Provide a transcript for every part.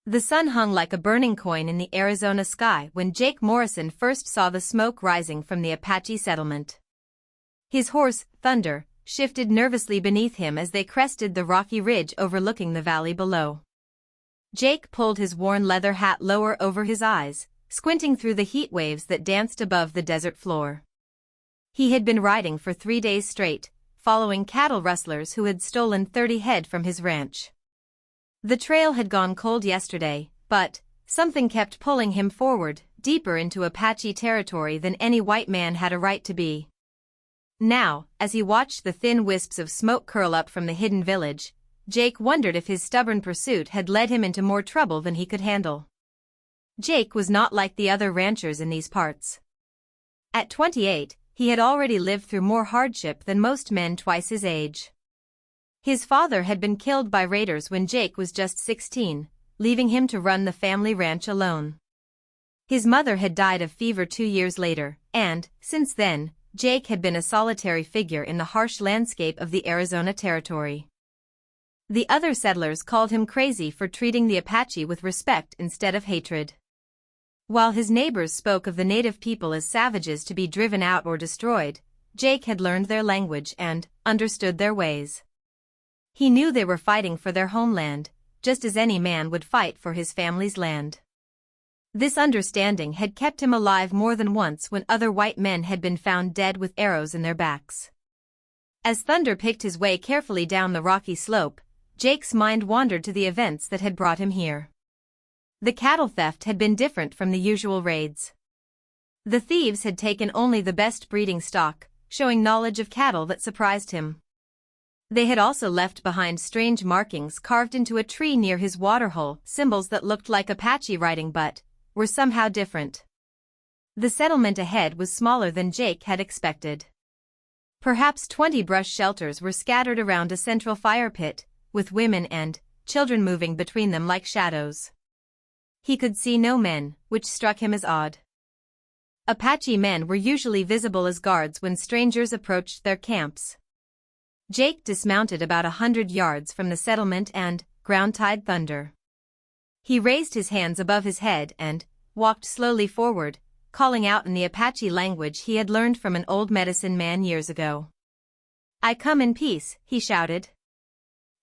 The sun hung like a burning coin in the Arizona sky when Jake Morrison first saw the smoke rising from the Apache settlement. His horse, Thunder, shifted nervously beneath him as they crested the rocky ridge overlooking the valley below. Jake pulled his worn leather hat lower over his eyes, squinting through the heat waves that danced above the desert floor. He had been riding for 3 days straight, following cattle rustlers who had stolen 30 head from his ranch. The trail had gone cold yesterday, but something kept pulling him forward, deeper into Apache territory than any white man had a right to be. Now, as he watched the thin wisps of smoke curl up from the hidden village, Jake wondered if his stubborn pursuit had led him into more trouble than he could handle. Jake was not like the other ranchers in these parts. At 28, he had already lived through more hardship than most men twice his age. His father had been killed by raiders when Jake was just 16, leaving him to run the family ranch alone. His mother had died of fever 2 years later, and, since then, Jake had been a solitary figure in the harsh landscape of the Arizona Territory. The other settlers called him crazy for treating the Apache with respect instead of hatred. While his neighbors spoke of the native people as savages to be driven out or destroyed, Jake had learned their language and understood their ways. He knew they were fighting for their homeland, just as any man would fight for his family's land. This understanding had kept him alive more than once when other white men had been found dead with arrows in their backs. As Thunder picked his way carefully down the rocky slope, Jake's mind wandered to the events that had brought him here. The cattle theft had been different from the usual raids. The thieves had taken only the best breeding stock, showing knowledge of cattle that surprised him. They had also left behind strange markings carved into a tree near his waterhole, symbols that looked like Apache writing but were somehow different. The settlement ahead was smaller than Jake had expected. Perhaps 20 brush shelters were scattered around a central fire pit, with women and children moving between them like shadows. He could see no men, which struck him as odd. Apache men were usually visible as guards when strangers approached their camps. Jake dismounted about 100 yards from the settlement and ground-tied Thunder. He raised his hands above his head and walked slowly forward, calling out in the Apache language he had learned from an old medicine man years ago. "I come in peace," he shouted.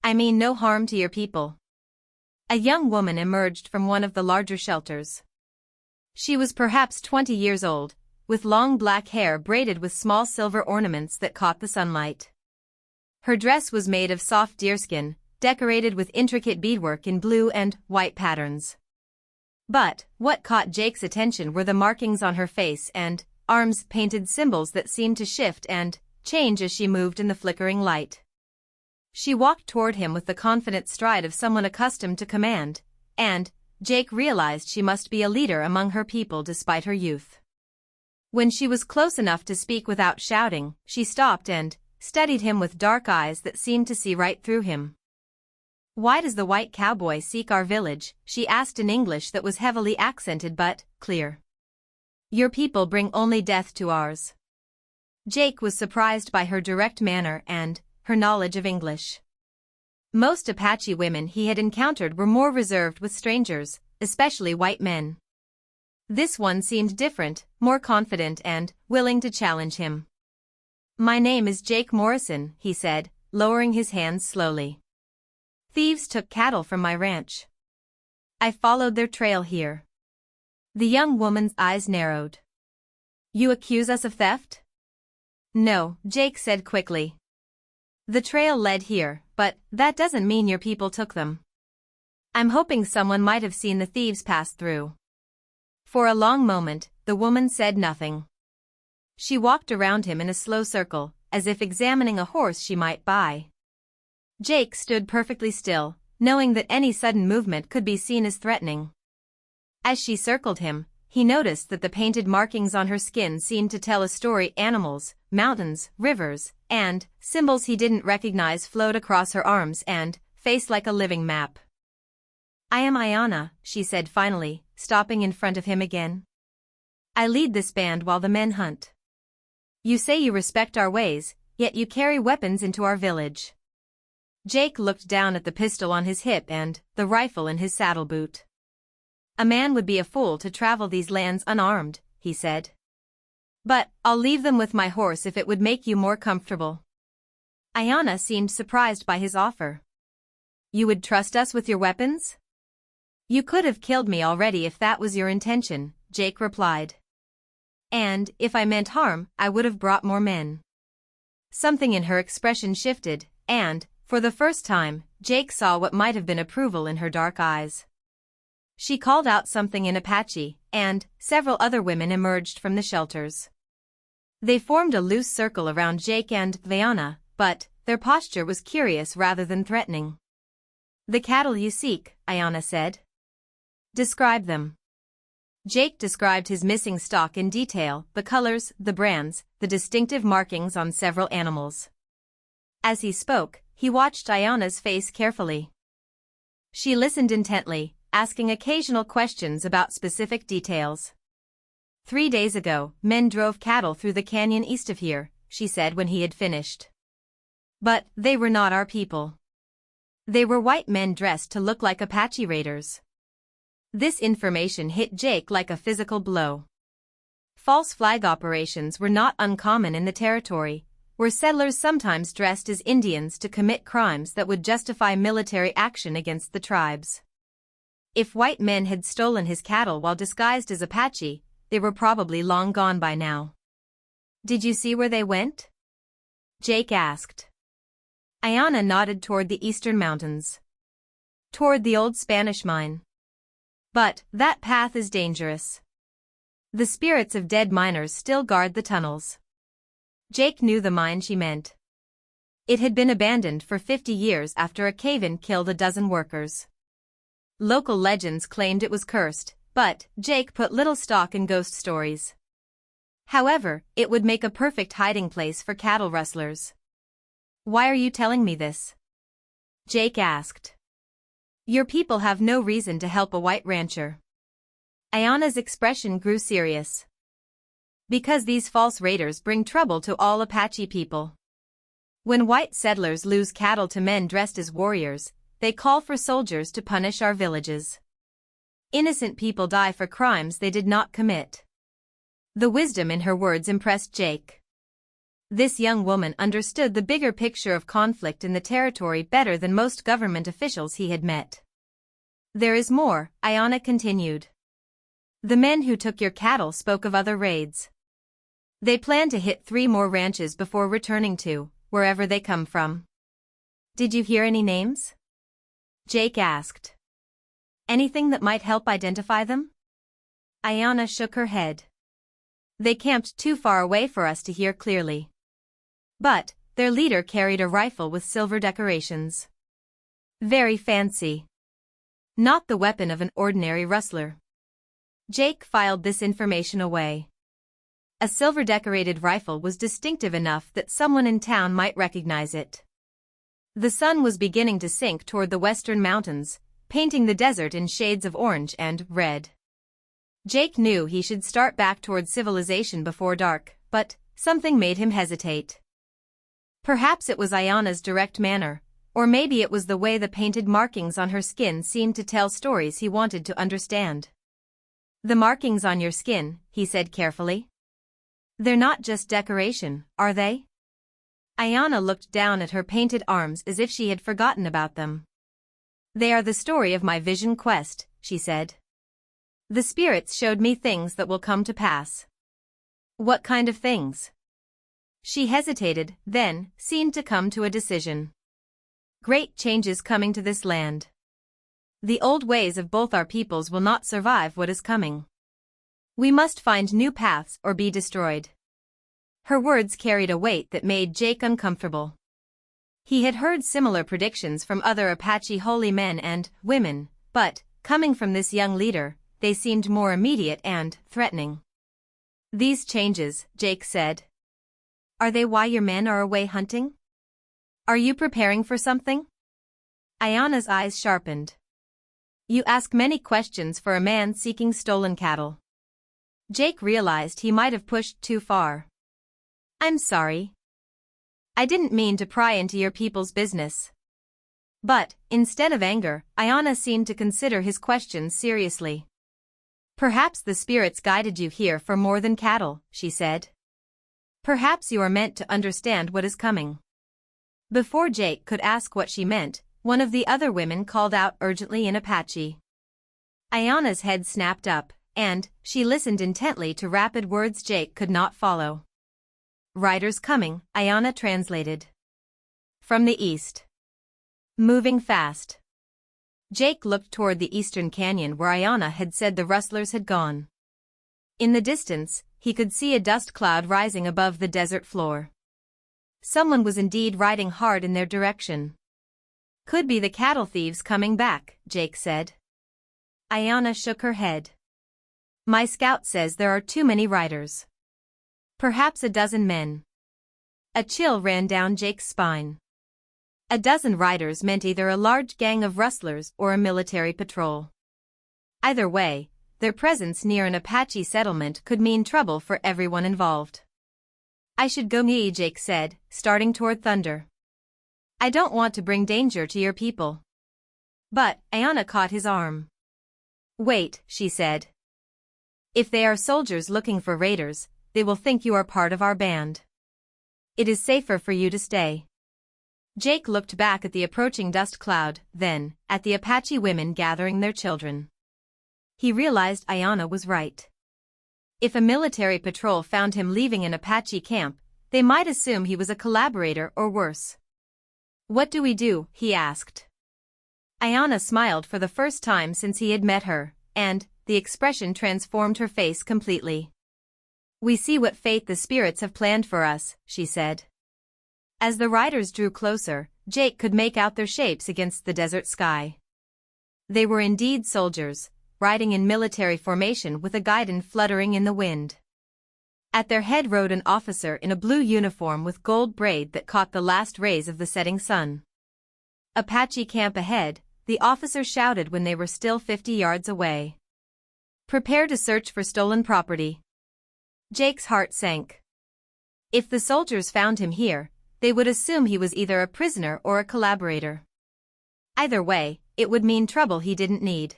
"I mean no harm to your people." A young woman emerged from one of the larger shelters. She was perhaps 20 years old, with long black hair braided with small silver ornaments that caught the sunlight. Her dress was made of soft deerskin, decorated with intricate beadwork in blue and white patterns. But what caught Jake's attention were the markings on her face and arms, painted symbols that seemed to shift and change as she moved in the flickering light. She walked toward him with the confident stride of someone accustomed to command, and Jake realized she must be a leader among her people despite her youth. When she was close enough to speak without shouting, she stopped and studied him with dark eyes that seemed to see right through him. "Why does the white cowboy seek our village?" she asked in English that was heavily accented but clear. "Your people bring only death to ours." Jake was surprised by her direct manner and her knowledge of English. Most Apache women he had encountered were more reserved with strangers, especially white men. This one seemed different, more confident and willing to challenge him. "My name is Jake Morrison," he said, lowering his hands slowly. "Thieves took cattle from my ranch. I followed their trail here." The young woman's eyes narrowed. "You accuse us of theft?" "No," Jake said quickly. "The trail led here, but that doesn't mean your people took them. I'm hoping someone might have seen the thieves pass through." For a long moment, the woman said nothing. She walked around him in a slow circle, as if examining a horse she might buy. Jake stood perfectly still, knowing that any sudden movement could be seen as threatening. As she circled him, he noticed that the painted markings on her skin seemed to tell a story. Animals, mountains, rivers, and symbols he didn't recognize flowed across her arms and face like a living map. "I am Ayana," she said finally, stopping in front of him again. "I lead this band while the men hunt. You say you respect our ways, yet you carry weapons into our village." Jake looked down at the pistol on his hip and the rifle in his saddle boot. A man would be a fool to travel these lands unarmed, he said. But I'll leave them with my horse if it would make you more comfortable. Ayana seemed surprised by his offer. You would trust us with your weapons? You could have killed me already if that was your intention, Jake replied. And, if I meant harm, I would have brought more men. Something in her expression shifted, and, for the first time, Jake saw what might have been approval in her dark eyes. She called out something in Apache, and several other women emerged from the shelters. They formed a loose circle around Jake and Ayana, but their posture was curious rather than threatening. The cattle you seek, Ayana said. Describe them. Jake described his missing stock in detail, the colors, the brands, the distinctive markings on several animals. As he spoke, he watched Ayana's face carefully. She listened intently, asking occasional questions about specific details. 3 days ago, men drove cattle through the canyon east of here, she said when he had finished. But they were not our people. They were white men dressed to look like Apache raiders. This information hit Jake like a physical blow. False flag operations were not uncommon in the territory, where settlers sometimes dressed as Indians to commit crimes that would justify military action against the tribes. If white men had stolen his cattle while disguised as Apache, they were probably long gone by now. Did you see where they went? Jake asked. Ayana nodded toward the eastern mountains. Toward the old Spanish mine. But that path is dangerous. The spirits of dead miners still guard the tunnels. Jake knew the mine she meant. It had been abandoned for 50 years after a cave-in killed a dozen workers. Local legends claimed it was cursed, but Jake put little stock in ghost stories. However, it would make a perfect hiding place for cattle rustlers. Why are you telling me this? Jake asked. Your people have no reason to help a white rancher. Ayana's expression grew serious. Because these false raiders bring trouble to all Apache people. When white settlers lose cattle to men dressed as warriors, they call for soldiers to punish our villages. Innocent people die for crimes they did not commit. The wisdom in her words impressed Jake. This young woman understood the bigger picture of conflict in the territory better than most government officials he had met. There is more, Ayana continued. The men who took your cattle spoke of other raids. They plan to hit 3 more ranches before returning to wherever they come from. Did you hear any names? Jake asked. Anything that might help identify them? Ayana shook her head. They camped too far away for us to hear clearly. But their leader carried a rifle with silver decorations. Very fancy. Not the weapon of an ordinary rustler. Jake filed this information away. A silver-decorated rifle was distinctive enough that someone in town might recognize it. The sun was beginning to sink toward the western mountains, painting the desert in shades of orange and red. Jake knew he should start back toward civilization before dark, but something made him hesitate. Perhaps it was Ayana's direct manner, or maybe it was the way the painted markings on her skin seemed to tell stories he wanted to understand. The markings on your skin, he said carefully. They're not just decoration, are they? Ayana looked down at her painted arms as if she had forgotten about them. They are the story of my vision quest, she said. The spirits showed me things that will come to pass. What kind of things? She hesitated, then seemed to come to a decision. Great changes coming to this land. The old ways of both our peoples will not survive what is coming. We must find new paths or be destroyed. Her words carried a weight that made Jake uncomfortable. He had heard similar predictions from other Apache holy men and women, but, coming from this young leader, they seemed more immediate and threatening. These changes, Jake said. Are they why your men are away hunting? Are you preparing for something? Ayana's eyes sharpened. You ask many questions for a man seeking stolen cattle. Jake realized he might have pushed too far. I'm sorry. I didn't mean to pry into your people's business. But, instead of anger, Ayana seemed to consider his questions seriously. Perhaps the spirits guided you here for more than cattle, she said. Perhaps you are meant to understand what is coming. Before Jake could ask what she meant, one of the other women called out urgently in Apache. Ayana's head snapped up, and she listened intently to rapid words Jake could not follow. Riders coming, Ayana translated. From the east. Moving fast. Jake looked toward the eastern canyon where Ayana had said the rustlers had gone. In the distance, he could see a dust cloud rising above the desert floor. Someone was indeed riding hard in their direction. Could be the cattle thieves coming back, Jake said. Ayana shook her head. My scout says there are too many riders. Perhaps a dozen men. A chill ran down Jake's spine. A dozen riders meant either a large gang of rustlers or a military patrol. Either way, their presence near an Apache settlement could mean trouble for everyone involved. I should go, Jake said, starting toward Thunder. I don't want to bring danger to your people. But Ayana caught his arm. Wait, she said. If they are soldiers looking for raiders, they will think you are part of our band. It is safer for you to stay. Jake looked back at the approaching dust cloud, then, at the Apache women gathering their children. He realized Ayana was right. If a military patrol found him leaving an Apache camp, they might assume he was a collaborator or worse. What do we do? He asked. Ayana smiled for the first time since he had met her, and the expression transformed her face completely. We see what fate the spirits have planned for us, she said. As the riders drew closer, Jake could make out their shapes against the desert sky. They were indeed soldiers, riding in military formation with a guidon fluttering in the wind. At their head rode an officer in a blue uniform with gold braid that caught the last rays of the setting sun. Apache camp ahead, the officer shouted when they were still 50 yards away. Prepare to search for stolen property. Jake's heart sank. If the soldiers found him here, they would assume he was either a prisoner or a collaborator. Either way, it would mean trouble he didn't need.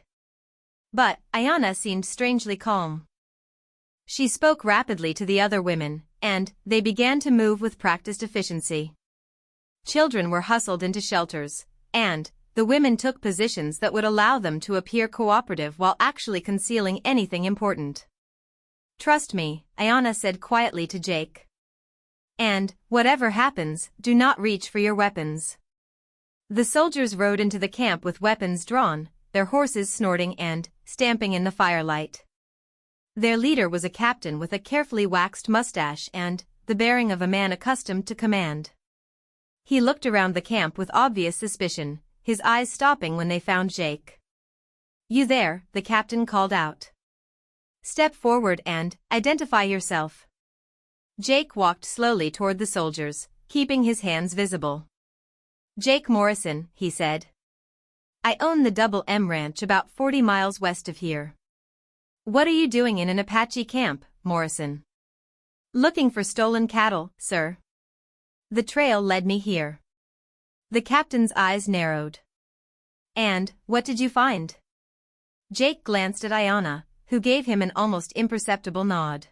But Ayana seemed strangely calm. She spoke rapidly to the other women, and they began to move with practiced efficiency. Children were hustled into shelters, and the women took positions that would allow them to appear cooperative while actually concealing anything important. Trust me, Ayana said quietly to Jake. And, whatever happens, do not reach for your weapons. The soldiers rode into the camp with weapons drawn, their horses snorting and stamping in the firelight. Their leader was a captain with a carefully waxed mustache and the bearing of a man accustomed to command. He looked around the camp with obvious suspicion, his eyes stopping when they found Jake. You there, the captain called out. Step forward and identify yourself. Jake walked slowly toward the soldiers, keeping his hands visible. Jake Morrison, he said. I own the Double M Ranch about 40 miles west of here. What are you doing in an Apache camp, Morrison? Looking for stolen cattle, sir. The trail led me here. The captain's eyes narrowed. And, what did you find? Jake glanced at Ayana, who gave him an almost imperceptible nod.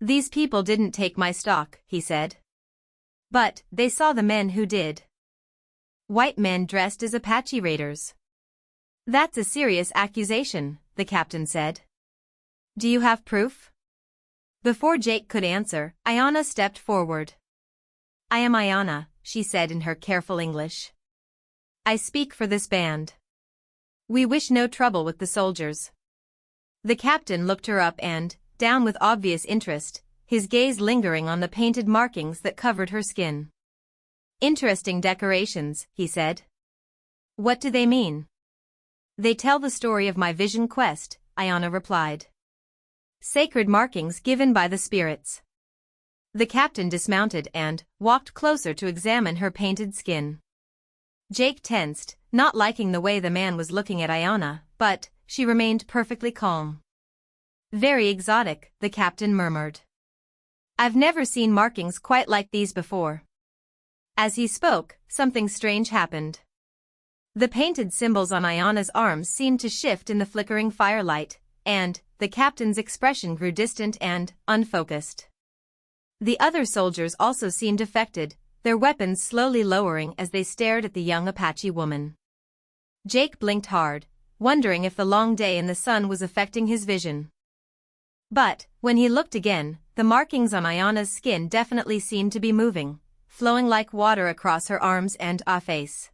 These people didn't take my stock, he said. But they saw the men who did. White men dressed as Apache raiders. That's a serious accusation, the captain said. Do you have proof? Before Jake could answer, Ayana stepped forward. I am Ayana, she said in her careful English. I speak for this band. We wish no trouble with the soldiers. The captain looked her up and down with obvious interest, his gaze lingering on the painted markings that covered her skin. Interesting decorations, he said. What do they mean? They tell the story of my vision quest, Ayana replied. Sacred markings given by the spirits. The captain dismounted and walked closer to examine her painted skin. Jake tensed, not liking the way the man was looking at Ayana, but she remained perfectly calm. Very exotic, the captain murmured. I've never seen markings quite like these before. As he spoke, something strange happened. The painted symbols on Ayana's arms seemed to shift in the flickering firelight, and the captain's expression grew distant and unfocused. The other soldiers also seemed affected, their weapons slowly lowering as they stared at the young Apache woman. Jake blinked hard, wondering if the long day in the sun was affecting his vision. But, when he looked again, the markings on Ayana's skin definitely seemed to be moving, flowing like water across her arms and face.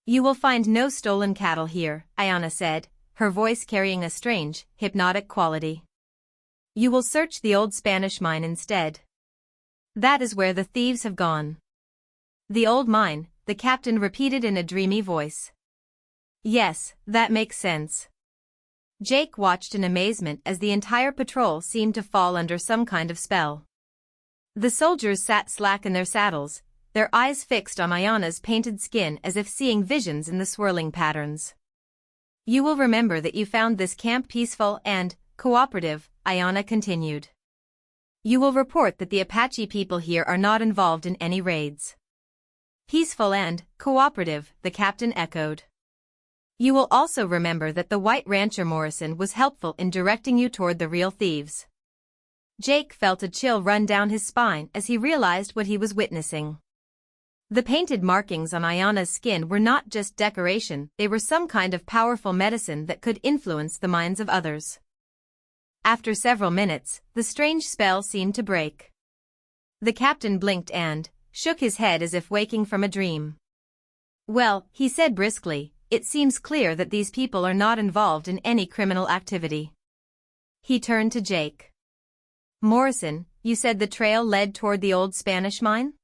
"You will find no stolen cattle here," Ayana said, her voice carrying a strange, hypnotic quality. "You will search the old Spanish mine instead. That is where the thieves have gone." "The old mine," the captain repeated in a dreamy voice. "Yes, that makes sense." Jake watched in amazement as the entire patrol seemed to fall under some kind of spell. The soldiers sat slack in their saddles, their eyes fixed on Ayana's painted skin as if seeing visions in the swirling patterns. "You will remember that you found this camp peaceful and cooperative," Ayana continued. "You will report that the Apache people here are not involved in any raids." "Peaceful and cooperative," the captain echoed. "You will also remember that the white rancher Morrison was helpful in directing you toward the real thieves." Jake felt a chill run down his spine as he realized what he was witnessing. The painted markings on Ayana's skin were not just decoration, they were some kind of powerful medicine that could influence the minds of others. After several minutes, the strange spell seemed to break. The captain blinked and shook his head as if waking from a dream. "Well," he said briskly, "it seems clear that these people are not involved in any criminal activity." He turned to Jake. "Morrison, you said the trail led toward the old Spanish mine?"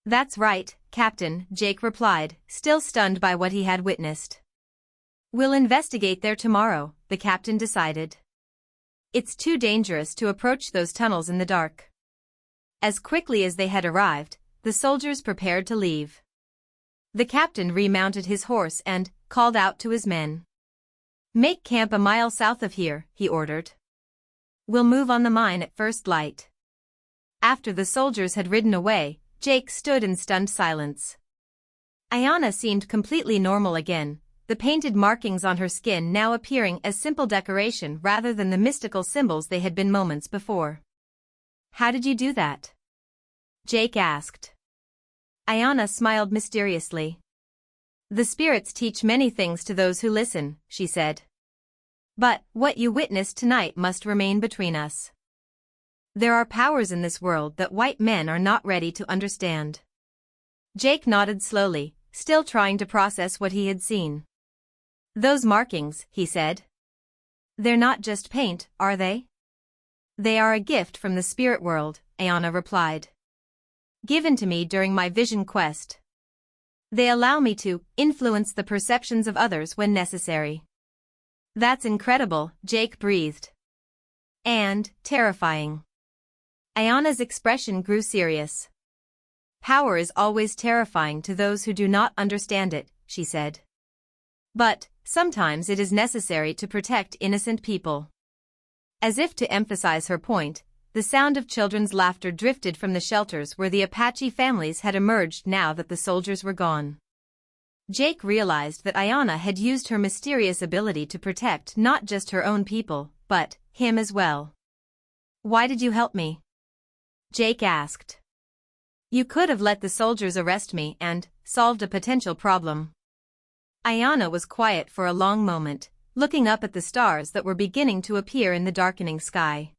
"That's right, Captain," Jake replied, still stunned by what he had witnessed. "We'll investigate there tomorrow," the captain decided. "It's too dangerous to approach those tunnels in the dark." As quickly as they had arrived, the soldiers prepared to leave. The captain remounted his horse and called out to his men. "Make camp a mile south of here," he ordered. "We'll move on the mine at first light." After the soldiers had ridden away, Jake stood in stunned silence. Ayana seemed completely normal again, the painted markings on her skin now appearing as simple decoration rather than the mystical symbols they had been moments before. "How did you do that?" Jake asked. Ayana smiled mysteriously. "The spirits teach many things to those who listen," she said. "But what you witnessed tonight must remain between us. There are powers in this world that white men are not ready to understand." Jake nodded slowly, still trying to process what he had seen. "Those markings," he said. "They're not just paint, are they?" "They are a gift from the spirit world," Ayana replied. "Given to me during my vision quest. They allow me to influence the perceptions of others when necessary." "That's incredible," Jake breathed. "And terrifying." Ayana's expression grew serious. "Power is always terrifying to those who do not understand it," she said. "But sometimes it is necessary to protect innocent people." As if to emphasize her point, the sound of children's laughter drifted from the shelters where the Apache families had emerged now that the soldiers were gone. Jake realized that Ayana had used her mysterious ability to protect not just her own people, but him as well. "Why did you help me?" Jake asked. "You could have let the soldiers arrest me and solved a potential problem." Ayana was quiet for a long moment, looking up at the stars that were beginning to appear in the darkening sky.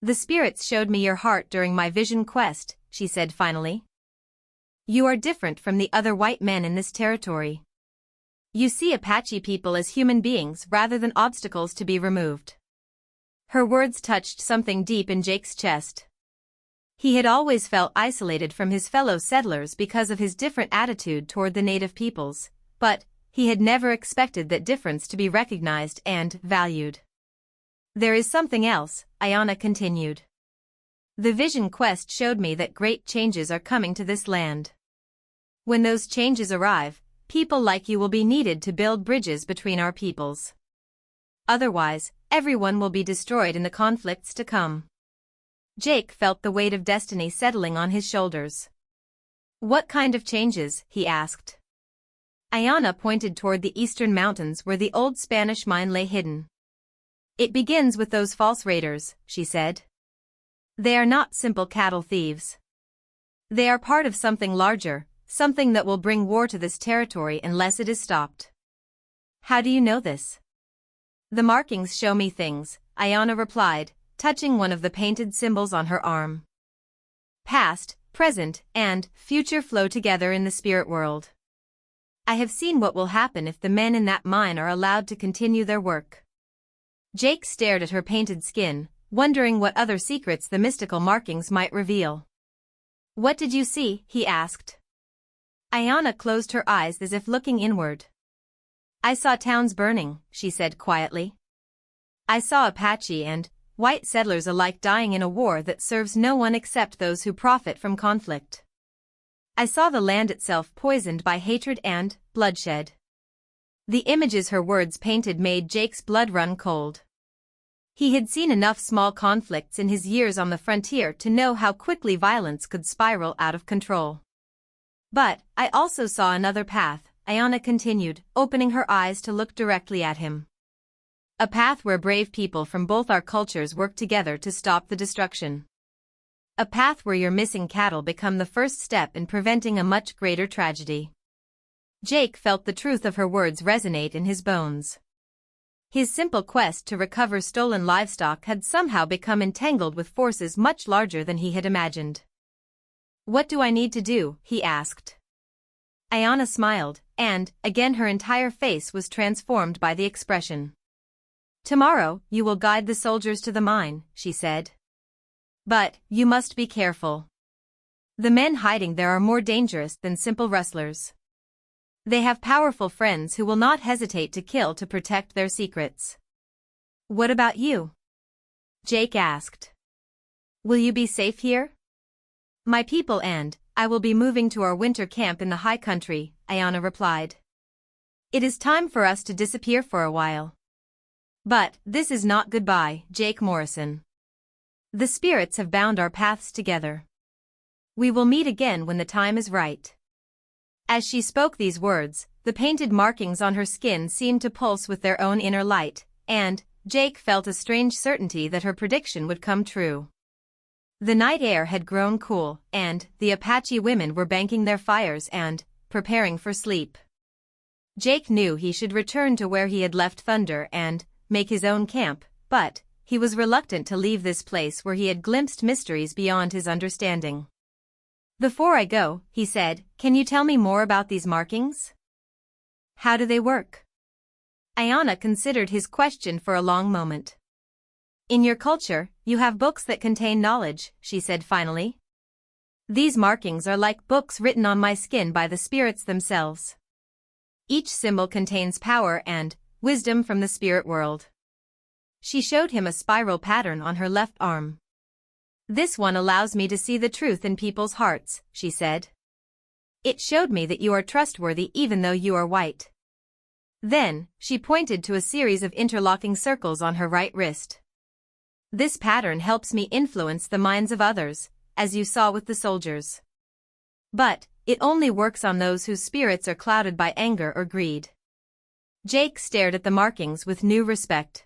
"The spirits showed me your heart during my vision quest," she said finally. "You are different from the other white men in this territory. You see Apache people as human beings rather than obstacles to be removed." Her words touched something deep in Jake's chest. He had always felt isolated from his fellow settlers because of his different attitude toward the native peoples, but he had never expected that difference to be recognized and valued. "There is something else," Ayana continued. "The vision quest showed me that great changes are coming to this land. When those changes arrive, people like you will be needed to build bridges between our peoples. Otherwise, everyone will be destroyed in the conflicts to come." Jake felt the weight of destiny settling on his shoulders. "What kind of changes?" he asked. Ayana pointed toward the eastern mountains where the old Spanish mine lay hidden. It begins with those false raiders, she said. They are not simple cattle thieves. They are part of something larger, something that will bring war to this territory unless it is stopped. How do you know this? The markings show me things, Ayana replied, touching one of the painted symbols on her arm. Past, present, and future flow together in the spirit world. I have seen what will happen if the men in that mine are allowed to continue their work. Jake stared at her painted skin, wondering what other secrets the mystical markings might reveal. What did you see? He asked. Ayana closed her eyes as if looking inward. I saw towns burning, she said quietly. I saw Apache and white settlers alike dying in a war that serves no one except those who profit from conflict. I saw the land itself poisoned by hatred and bloodshed. The images her words painted made Jake's blood run cold. He had seen enough small conflicts in his years on the frontier to know how quickly violence could spiral out of control. But I also saw another path, Ayana continued, opening her eyes to look directly at him. A path where brave people from both our cultures work together to stop the destruction. A path where your missing cattle become the first step in preventing a much greater tragedy. Jake felt the truth of her words resonate in his bones. His simple quest to recover stolen livestock had somehow become entangled with forces much larger than he had imagined. What do I need to do? He asked. Ayana smiled, and, again her entire face was transformed by the expression. Tomorrow, you will guide the soldiers to the mine, she said. But, you must be careful. The men hiding there are more dangerous than simple rustlers. They have powerful friends who will not hesitate to kill to protect their secrets. What about you? Jake asked. Will you be safe here? My people and I will be moving to our winter camp in the high country, Ayana replied. It is time for us to disappear for a while. But, this is not goodbye, Jake Morrison. The spirits have bound our paths together. We will meet again when the time is right. As she spoke these words, the painted markings on her skin seemed to pulse with their own inner light, and Jake felt a strange certainty that her prediction would come true. The night air had grown cool, and the Apache women were banking their fires and preparing for sleep. Jake knew he should return to where he had left Thunder and make his own camp, but he was reluctant to leave this place where he had glimpsed mysteries beyond his understanding. Before I go, he said, can you tell me more about these markings? How do they work? Ayana considered his question for a long moment. In your culture, you have books that contain knowledge, she said finally. These markings are like books written on my skin by the spirits themselves. Each symbol contains power and wisdom from the spirit world. She showed him a spiral pattern on her left arm. This one allows me to see the truth in people's hearts, she said. It showed me that you are trustworthy even though you are white. Then, she pointed to a series of interlocking circles on her right wrist. This pattern helps me influence the minds of others, as you saw with the soldiers. But, it only works on those whose spirits are clouded by anger or greed. Jake stared at the markings with new respect.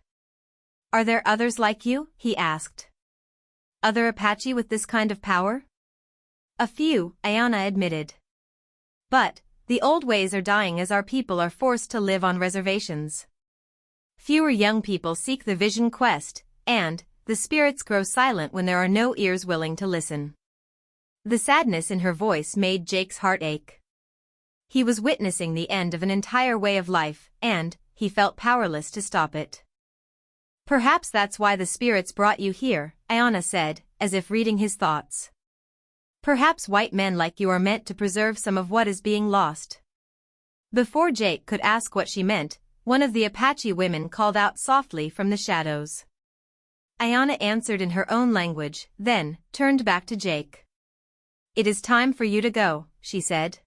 Are there others like you? He asked. Other Apache with this kind of power? A few, Ayana admitted. But, the old ways are dying as our people are forced to live on reservations. Fewer young people seek the vision quest, and the spirits grow silent when there are no ears willing to listen. The sadness in her voice made Jake's heart ache. He was witnessing the end of an entire way of life, and he felt powerless to stop it. Perhaps that's why the spirits brought you here, Ayana said, as if reading his thoughts. Perhaps white men like you are meant to preserve some of what is being lost. Before Jake could ask what she meant, one of the Apache women called out softly from the shadows. Ayana answered in her own language, then turned back to Jake. It is time for you to go, she said.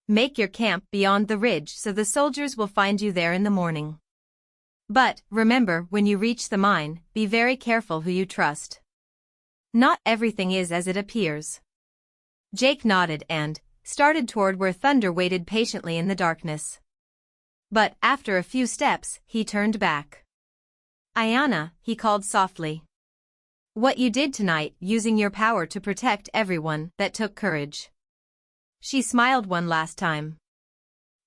Make your camp beyond the ridge so the soldiers will find you there in the morning. But, remember, when you reach the mine, be very careful who you trust. Not everything is as it appears. Jake nodded and started toward where Thunder waited patiently in the darkness. But, after a few steps, he turned back. Ayanna, he called softly. What you did tonight, using your power to protect everyone, that took courage. She smiled one last time.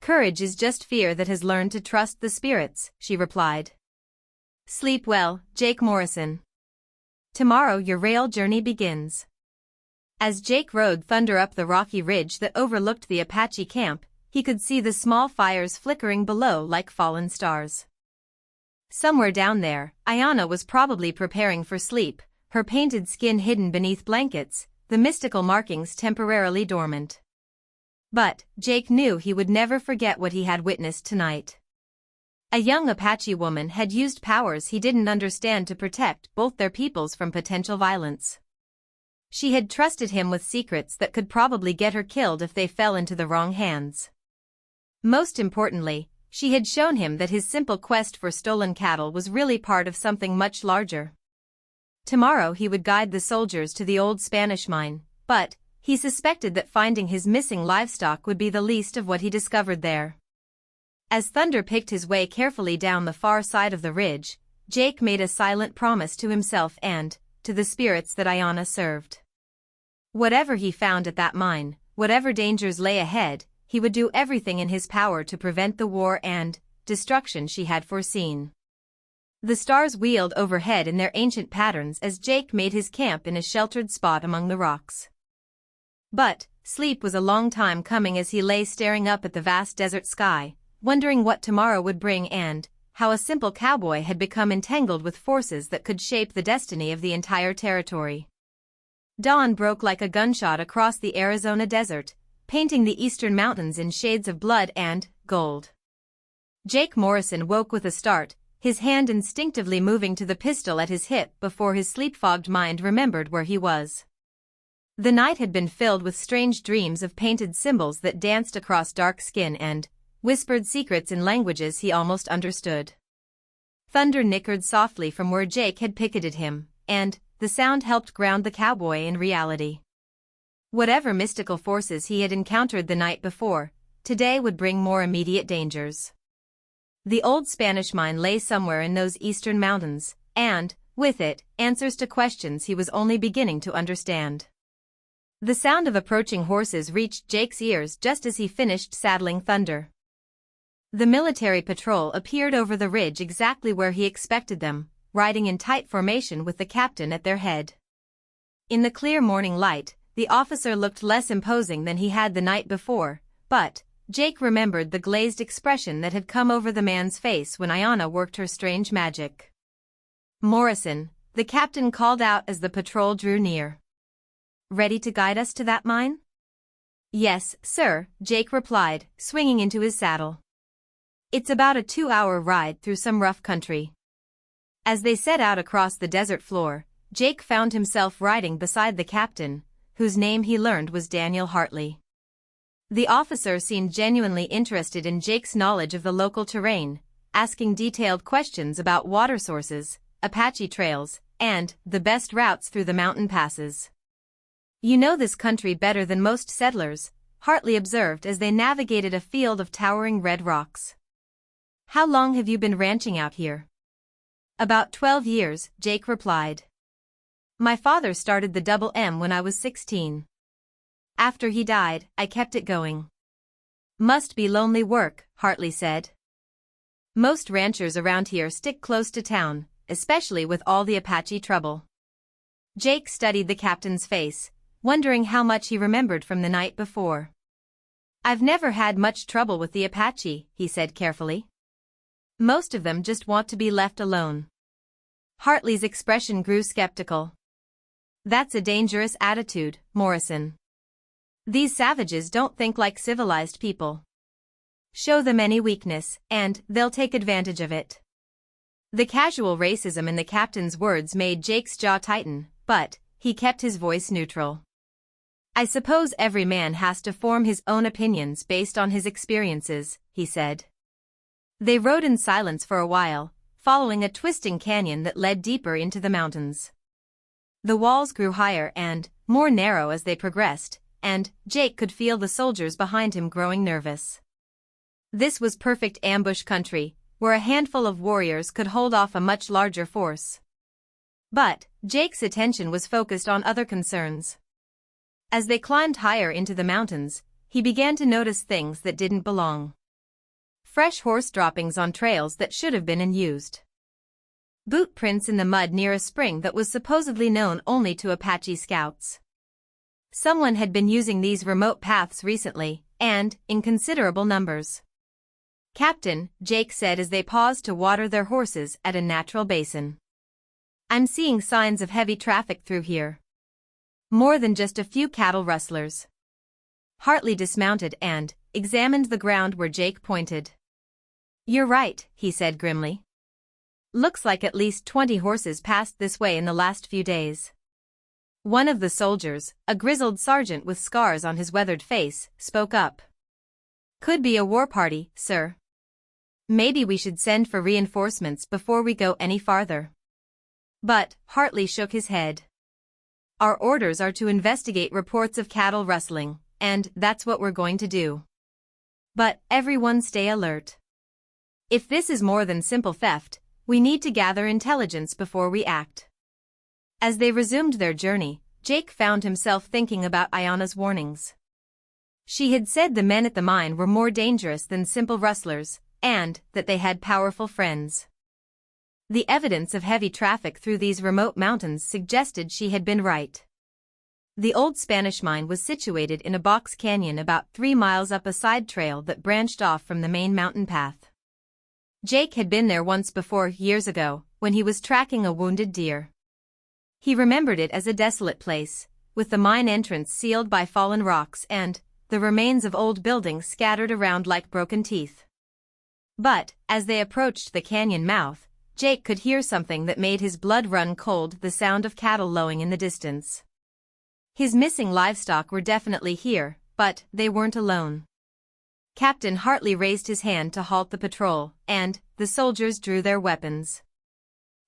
Courage is just fear that has learned to trust the spirits, she replied. Sleep well, Jake Morrison. Tomorrow your rail journey begins. As Jake rode Thunder up the rocky ridge that overlooked the Apache camp, he could see the small fires flickering below like fallen stars. Somewhere down there, Ayanna was probably preparing for sleep, her painted skin hidden beneath blankets, the mystical markings temporarily dormant. But Jake knew he would never forget what he had witnessed tonight. A young Apache woman had used powers he didn't understand to protect both their peoples from potential violence. She had trusted him with secrets that could probably get her killed if they fell into the wrong hands. Most importantly, she had shown him that his simple quest for stolen cattle was really part of something much larger. Tomorrow he would guide the soldiers to the old Spanish mine, but he suspected that finding his missing livestock would be the least of what he discovered there. As Thunder picked his way carefully down the far side of the ridge, Jake made a silent promise to himself and to the spirits that Ayanna served. Whatever he found at that mine, whatever dangers lay ahead, he would do everything in his power to prevent the war and destruction she had foreseen. The stars wheeled overhead in their ancient patterns as Jake made his camp in a sheltered spot among the rocks. But sleep was a long time coming as he lay staring up at the vast desert sky, wondering what tomorrow would bring and how a simple cowboy had become entangled with forces that could shape the destiny of the entire territory. Dawn broke like a gunshot across the Arizona desert, painting the eastern mountains in shades of blood and gold. Jake Morrison woke with a start, his hand instinctively moving to the pistol at his hip before his sleep-fogged mind remembered where he was. The night had been filled with strange dreams of painted symbols that danced across dark skin and whispered secrets in languages he almost understood. Thunder nickered softly from where Jake had picketed him, and the sound helped ground the cowboy in reality. Whatever mystical forces he had encountered the night before, today would bring more immediate dangers. The old Spanish mine lay somewhere in those eastern mountains, and, with it, answers to questions he was only beginning to understand. The sound of approaching horses reached Jake's ears just as he finished saddling Thunder. The military patrol appeared over the ridge exactly where he expected them, riding in tight formation with the captain at their head. In the clear morning light, the officer looked less imposing than he had the night before, but Jake remembered the glazed expression that had come over the man's face when Ayanna worked her strange magic. Morrison, the captain called out as the patrol drew near. Ready to guide us to that mine? Yes, sir, Jake replied, swinging into his saddle. It's about a 2-hour ride through some rough country. As they set out across the desert floor, Jake found himself riding beside the captain, whose name he learned was Daniel Hartley. The officer seemed genuinely interested in Jake's knowledge of the local terrain, asking detailed questions about water sources, Apache trails, and the best routes through the mountain passes. You know this country better than most settlers, Hartley observed as they navigated a field of towering red rocks. How long have you been ranching out here? About 12 years, Jake replied. My father started the Double M when I was 16. After he died, I kept it going. Must be lonely work, Hartley said. Most ranchers around here stick close to town, especially with all the Apache trouble. Jake studied the captain's face, wondering how much he remembered from the night before. I've never had much trouble with the Apache, he said carefully. Most of them just want to be left alone. Hartley's expression grew skeptical. That's a dangerous attitude, Morrison. These savages don't think like civilized people. Show them any weakness, and they'll take advantage of it. The casual racism in the captain's words made Jake's jaw tighten, but he kept his voice neutral. I suppose every man has to form his own opinions based on his experiences, he said. They rode in silence for a while, following a twisting canyon that led deeper into the mountains. The walls grew higher and more narrow as they progressed, and Jake could feel the soldiers behind him growing nervous. This was perfect ambush country, where a handful of warriors could hold off a much larger force. But Jake's attention was focused on other concerns. As they climbed higher into the mountains, he began to notice things that didn't belong. Fresh horse droppings on trails that should have been unused. Boot prints in the mud near a spring that was supposedly known only to Apache scouts. Someone had been using these remote paths recently, and in considerable numbers. "Captain," Jake said as they paused to water their horses at a natural basin. "I'm seeing signs of heavy traffic through here. More than just a few cattle rustlers." Hartley dismounted and examined the ground where Jake pointed. "You're right," he said grimly. "Looks like at least 20 horses passed this way in the last few days." One of the soldiers, a grizzled sergeant with scars on his weathered face, spoke up. "Could be a war party, sir. Maybe we should send for reinforcements before we go any farther." But Hartley shook his head. "Our orders are to investigate reports of cattle rustling, and that's what we're going to do. But everyone stay alert. If this is more than simple theft, we need to gather intelligence before we act." As they resumed their journey, Jake found himself thinking about Ayana's warnings. She had said the men at the mine were more dangerous than simple rustlers, and that they had powerful friends. The evidence of heavy traffic through these remote mountains suggested she had been right. The old Spanish mine was situated in a box canyon about 3 miles up a side trail that branched off from the main mountain path. Jake had been there once before, years ago, when he was tracking a wounded deer. He remembered it as a desolate place, with the mine entrance sealed by fallen rocks and the remains of old buildings scattered around like broken teeth. But, as they approached the canyon mouth, Jake could hear something that made his blood run cold, the sound of cattle lowing in the distance. His missing livestock were definitely here, but they weren't alone. Captain Hartley raised his hand to halt the patrol, and the soldiers drew their weapons.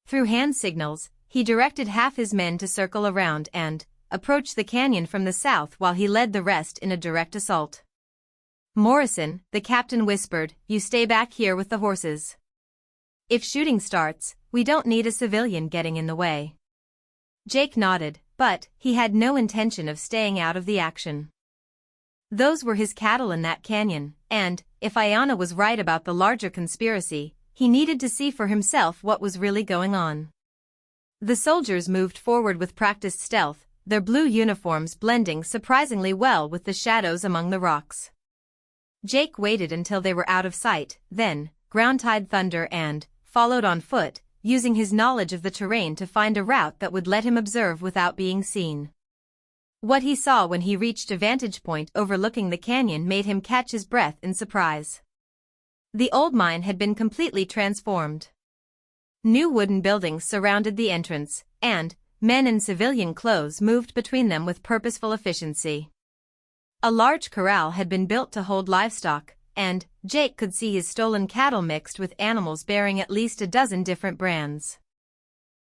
Through hand signals, he directed half his men to circle around and approach the canyon from the south while he led the rest in a direct assault. "Morrison," the captain whispered, "you stay back here with the horses. If shooting starts, we don't need a civilian getting in the way." Jake nodded, but he had no intention of staying out of the action. Those were his cattle in that canyon, and if Ayana was right about the larger conspiracy, he needed to see for himself what was really going on. The soldiers moved forward with practiced stealth, their blue uniforms blending surprisingly well with the shadows among the rocks. Jake waited until they were out of sight, then ground-tied thunder and followed on foot, using his knowledge of the terrain to find a route that would let him observe without being seen. What he saw when he reached a vantage point overlooking the canyon made him catch his breath in surprise. The old mine had been completely transformed. New wooden buildings surrounded the entrance, and men in civilian clothes moved between them with purposeful efficiency. A large corral had been built to hold livestock, and Jake could see his stolen cattle mixed with animals bearing at least a dozen different brands.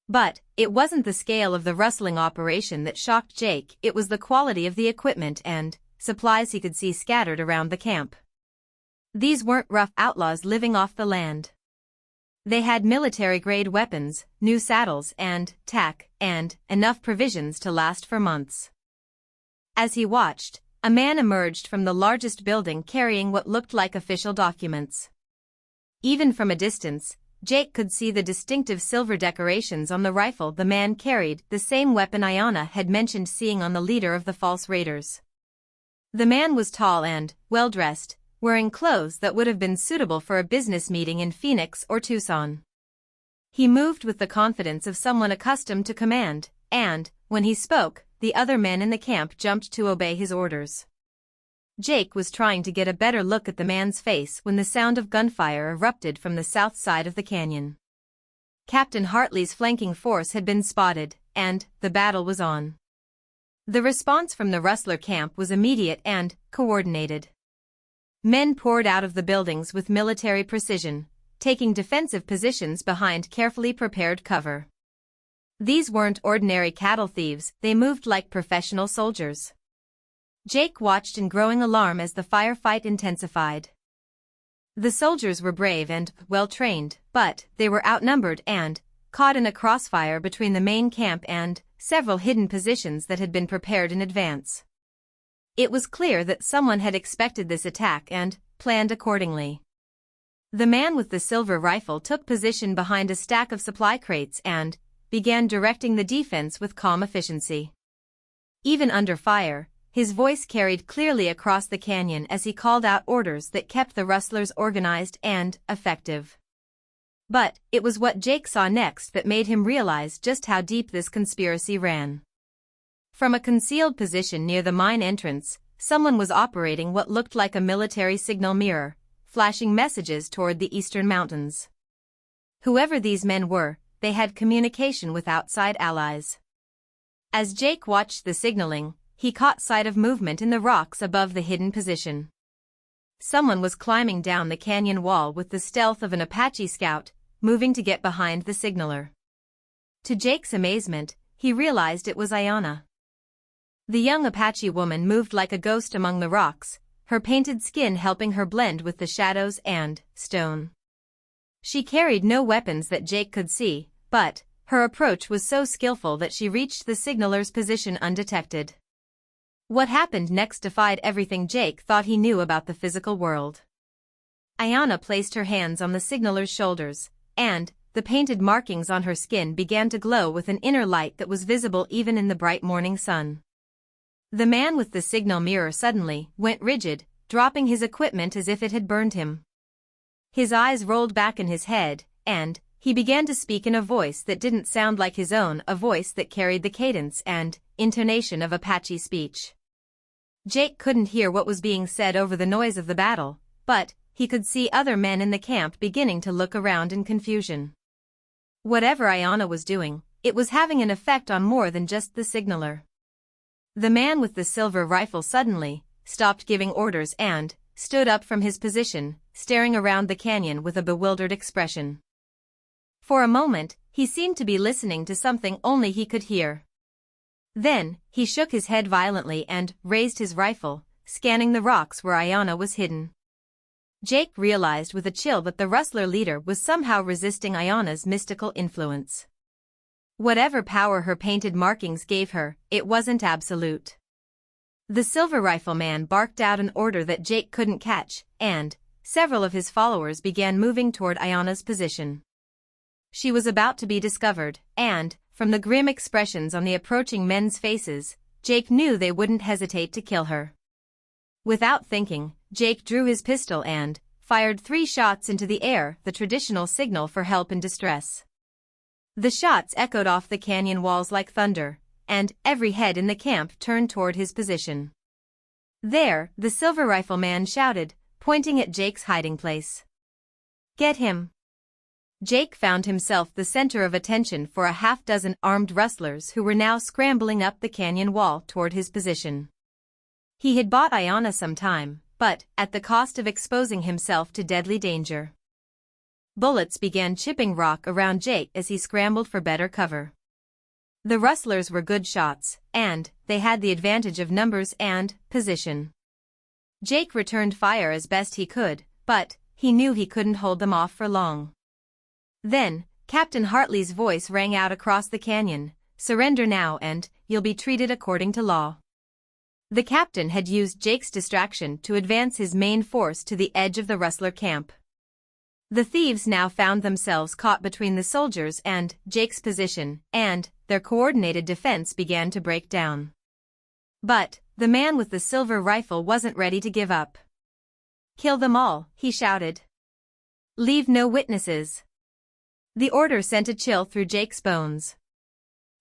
But it wasn't the scale of the rustling operation that shocked Jake, it was the quality of the equipment and supplies he could see scattered around the camp. These weren't rough outlaws living off the land. They had military-grade weapons, new saddles and tack, and enough provisions to last for months. As he watched, a man emerged from the largest building carrying what looked like official documents. Even from a distance, Jake could see the distinctive silver decorations on the rifle the man carried, the same weapon Ayana had mentioned seeing on the leader of the false raiders. The man was tall and well-dressed, wearing clothes that would have been suitable for a business meeting in Phoenix or Tucson. He moved with the confidence of someone accustomed to command, and, when he spoke, the other men in the camp jumped to obey his orders. Jake was trying to get a better look at the man's face when the sound of gunfire erupted from the south side of the canyon. Captain Hartley's flanking force had been spotted, and the battle was on. The response from the rustler camp was immediate and coordinated. Men poured out of the buildings with military precision, taking defensive positions behind carefully prepared cover. These weren't ordinary cattle thieves, they moved like professional soldiers. Jake watched in growing alarm as the firefight intensified. The soldiers were brave and well-trained, but they were outnumbered and caught in a crossfire between the main camp and several hidden positions that had been prepared in advance. It was clear that someone had expected this attack and planned accordingly. The man with the silver rifle took position behind a stack of supply crates and began directing the defense with calm efficiency. Even under fire, his voice carried clearly across the canyon as he called out orders that kept the rustlers organized and effective. But it was what Jake saw next that made him realize just how deep this conspiracy ran. From a concealed position near the mine entrance, someone was operating what looked like a military signal mirror, flashing messages toward the eastern mountains. Whoever these men were, they had communication with outside allies. As Jake watched the signaling, he caught sight of movement in the rocks above the hidden position. Someone was climbing down the canyon wall with the stealth of an Apache scout, moving to get behind the signaler. To Jake's amazement, he realized it was Ayanna. The young Apache woman moved like a ghost among the rocks, her painted skin helping her blend with the shadows and stone. She carried no weapons that Jake could see, but her approach was so skillful that she reached the signaler's position undetected. What happened next defied everything Jake thought he knew about the physical world. Ayanna placed her hands on the signaler's shoulders, and the painted markings on her skin began to glow with an inner light that was visible even in the bright morning sun. The man with the signal mirror suddenly went rigid, dropping his equipment as if it had burned him. His eyes rolled back in his head, and he began to speak in a voice that didn't sound like his own, a voice that carried the cadence and intonation of Apache speech. Jake couldn't hear what was being said over the noise of the battle, but he could see other men in the camp beginning to look around in confusion. Whatever Ayanna was doing, it was having an effect on more than just the signaler. The man with the silver rifle suddenly stopped giving orders and stood up from his position, staring around the canyon with a bewildered expression. For a moment, he seemed to be listening to something only he could hear. Then, he shook his head violently and raised his rifle, scanning the rocks where Ayanna was hidden. Jake realized with a chill that the rustler leader was somehow resisting Ayanna's mystical influence. Whatever power her painted markings gave her, it wasn't absolute. The silver rifle man barked out an order that Jake couldn't catch, and several of his followers began moving toward Ayanna's position. She was about to be discovered, and from the grim expressions on the approaching men's faces, Jake knew they wouldn't hesitate to kill her. Without thinking, Jake drew his pistol and fired 3 shots into the air, the traditional signal for help in distress. The shots echoed off the canyon walls like thunder, and every head in the camp turned toward his position. There, the silver rifle man shouted, pointing at Jake's hiding place. "Get him!" Jake found himself the center of attention for a half-dozen armed rustlers who were now scrambling up the canyon wall toward his position. He had bought Ayanna some time, but at the cost of exposing himself to deadly danger. Bullets began chipping rock around Jake as he scrambled for better cover. The rustlers were good shots, and they had the advantage of numbers and position. Jake returned fire as best he could, but he knew he couldn't hold them off for long. Then, Captain Hartley's voice rang out across the canyon, "Surrender now and you'll be treated according to law." The captain had used Jake's distraction to advance his main force to the edge of the rustler camp. The thieves now found themselves caught between the soldiers and Jake's position, and their coordinated defense began to break down. But the man with the silver rifle wasn't ready to give up. "Kill them all," he shouted. "Leave no witnesses." The order sent a chill through Jake's bones.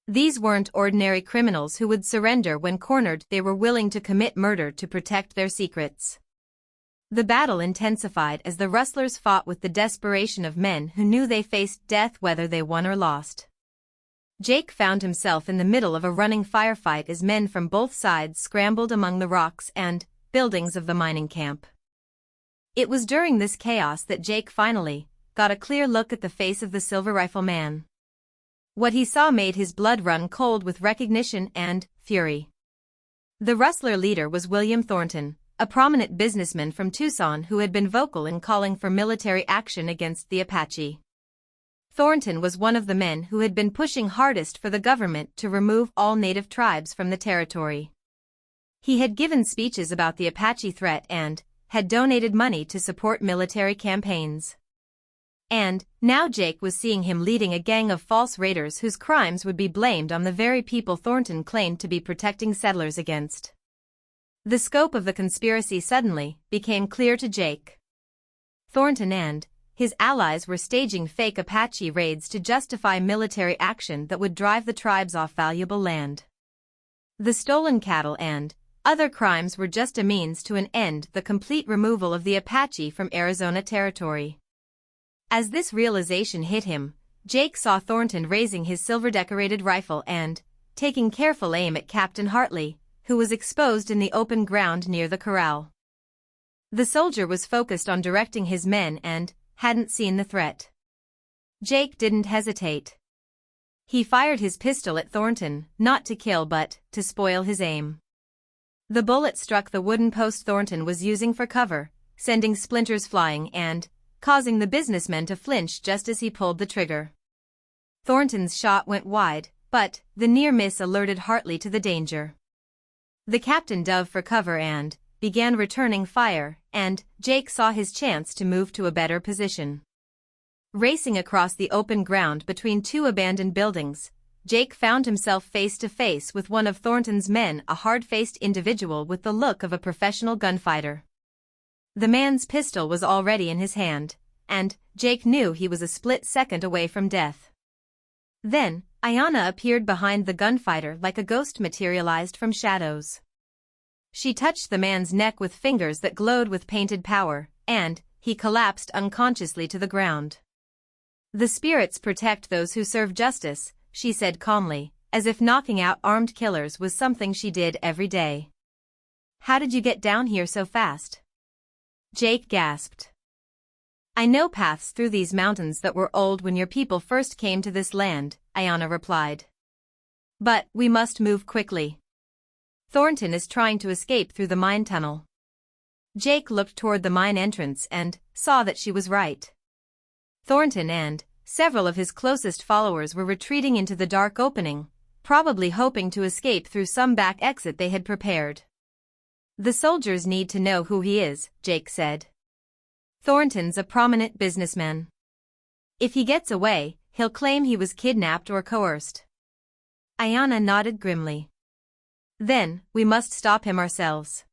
These weren't ordinary criminals who would surrender when cornered. They were willing to commit murder to protect their secrets. The battle intensified as the rustlers fought with the desperation of men who knew they faced death whether they won or lost. Jake found himself in the middle of a running firefight as men from both sides scrambled among the rocks and buildings of the mining camp. It was during this chaos that Jake finally got a clear look at the face of the silver rifle man. What he saw made his blood run cold with recognition and fury. The rustler leader was William Thornton, a prominent businessman from Tucson who had been vocal in calling for military action against the Apache. Thornton was one of the men who had been pushing hardest for the government to remove all native tribes from the territory. He had given speeches about the Apache threat and had donated money to support military campaigns. And now Jake was seeing him leading a gang of false raiders whose crimes would be blamed on the very people Thornton claimed to be protecting settlers against. The scope of the conspiracy suddenly became clear to Jake. Thornton and his allies were staging fake Apache raids to justify military action that would drive the tribes off valuable land. The stolen cattle and other crimes were just a means to an end, the complete removal of the Apache from Arizona territory. As this realization hit him, Jake saw Thornton raising his silver-decorated rifle and taking careful aim at Captain Hartley, who was exposed in the open ground near the corral. The soldier was focused on directing his men and hadn't seen the threat. Jake didn't hesitate. He fired his pistol at Thornton, not to kill but to spoil his aim. The bullet struck the wooden post Thornton was using for cover, sending splinters flying and causing the businessman to flinch just as he pulled the trigger. Thornton's shot went wide, but the near miss alerted Hartley to the danger. The captain dove for cover and began returning fire, and Jake saw his chance to move to a better position. Racing across the open ground between two abandoned buildings, Jake found himself face to face with one of Thornton's men, a hard-faced individual with the look of a professional gunfighter. The man's pistol was already in his hand, and Jake knew he was a split second away from death. Then, Ayanna appeared behind the gunfighter like a ghost materialized from shadows. She touched the man's neck with fingers that glowed with painted power, and he collapsed unconsciously to the ground. "The spirits protect those who serve justice," she said calmly, as if knocking out armed killers was something she did every day. "How did you get down here so fast?" Jake gasped. "I know paths through these mountains that were old when your people first came to this land," Ayanna replied. "But we must move quickly. Thornton is trying to escape through the mine tunnel." Jake looked toward the mine entrance and saw that she was right. Thornton and several of his closest followers were retreating into the dark opening, probably hoping to escape through some back exit they had prepared. "The soldiers need to know who he is," Jake said. "Thornton's a prominent businessman. If he gets away, he'll claim he was kidnapped or coerced." Ayanna nodded grimly. "Then, we must stop him ourselves.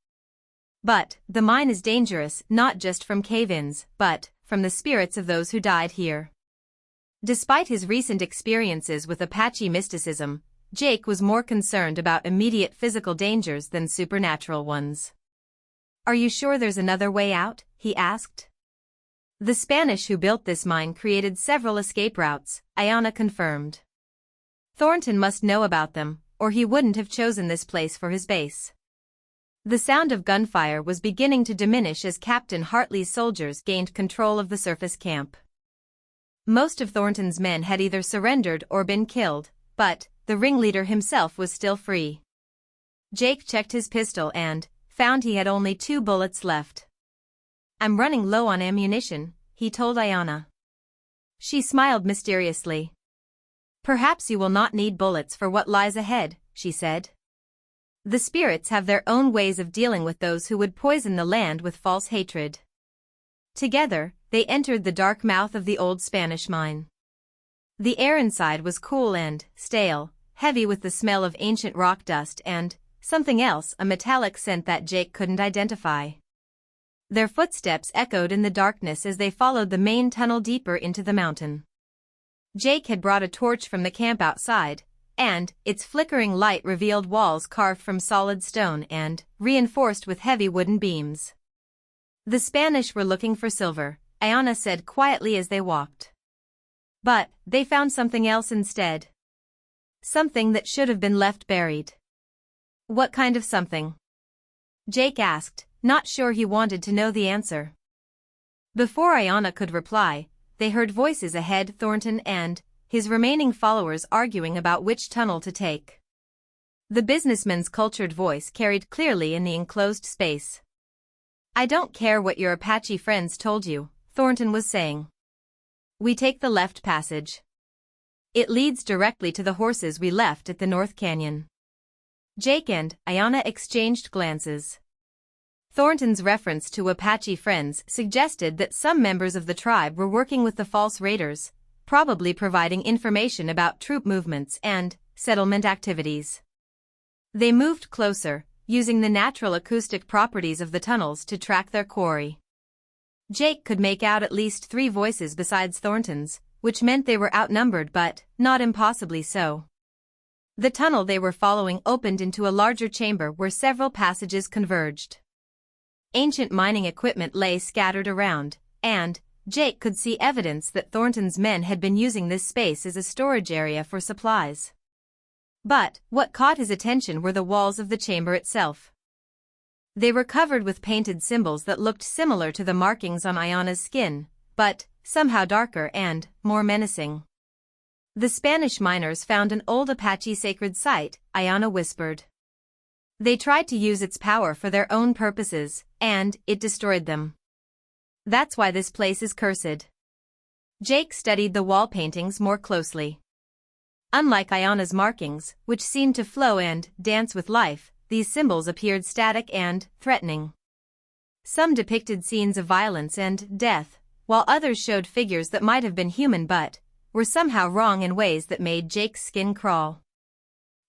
But the mine is dangerous not just from cave-ins, but from the spirits of those who died here." Despite his recent experiences with Apache mysticism, Jake was more concerned about immediate physical dangers than supernatural ones. "Are you sure there's another way out?" he asked. "The Spanish who built this mine created several escape routes," Ayanna confirmed. "Thornton must know about them, or he wouldn't have chosen this place for his base." The sound of gunfire was beginning to diminish as Captain Hartley's soldiers gained control of the surface camp. Most of Thornton's men had either surrendered or been killed, but the ringleader himself was still free. Jake checked his pistol and found he had only 2 bullets left. "I'm running low on ammunition," he told Ayanna. She smiled mysteriously. "Perhaps you will not need bullets for what lies ahead," she said. "The spirits have their own ways of dealing with those who would poison the land with false hatred." Together, they entered the dark mouth of the old Spanish mine. The air inside was cool and stale, heavy with the smell of ancient rock dust and something else, a metallic scent that Jake couldn't identify. Their footsteps echoed in the darkness as they followed the main tunnel deeper into the mountain. Jake had brought a torch from the camp outside, and its flickering light revealed walls carved from solid stone and reinforced with heavy wooden beams. "The Spanish were looking for silver," Ayanna said quietly as they walked. "But they found something else instead. Something that should have been left buried." "What kind of something?" Jake asked, not sure he wanted to know the answer. Before Ayanna could reply, they heard voices ahead, Thornton and his remaining followers arguing about which tunnel to take. The businessman's cultured voice carried clearly in the enclosed space. I don't care what your Apache friends told you, Thornton was saying. We take the left passage. It leads directly to the horses we left at the North Canyon. Jake and Ayanna exchanged glances. Thornton's reference to Apache friends suggested that some members of the tribe were working with the false raiders, probably providing information about troop movements and settlement activities. They moved closer, using the natural acoustic properties of the tunnels to track their quarry. Jake could make out at least 3 voices besides Thornton's, which meant they were outnumbered but not impossibly so. The tunnel they were following opened into a larger chamber where several passages converged. Ancient mining equipment lay scattered around, and Jake could see evidence that Thornton's men had been using this space as a storage area for supplies. But what caught his attention were the walls of the chamber itself. They were covered with painted symbols that looked similar to the markings on Ayanna's skin, but somehow darker and more menacing. The Spanish miners found an old Apache sacred site, Ayanna whispered. They tried to use its power for their own purposes, and it destroyed them. That's why this place is cursed. Jake studied the wall paintings more closely. Unlike Ayanna's markings, which seemed to flow and dance with life, these symbols appeared static and threatening. Some depicted scenes of violence and death, while others showed figures that might have been human but were somehow wrong in ways that made Jake's skin crawl.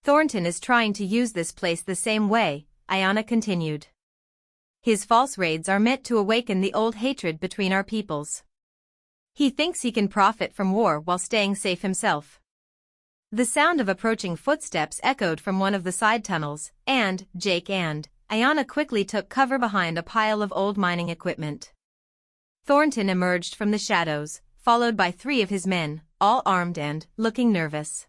Thornton is trying to use this place the same way, Ayanna continued. His false raids are meant to awaken the old hatred between our peoples. He thinks he can profit from war while staying safe himself. The sound of approaching footsteps echoed from one of the side tunnels, and Jake and Ayanna quickly took cover behind a pile of old mining equipment. Thornton emerged from the shadows, followed by 3 of his men, all armed and looking nervous.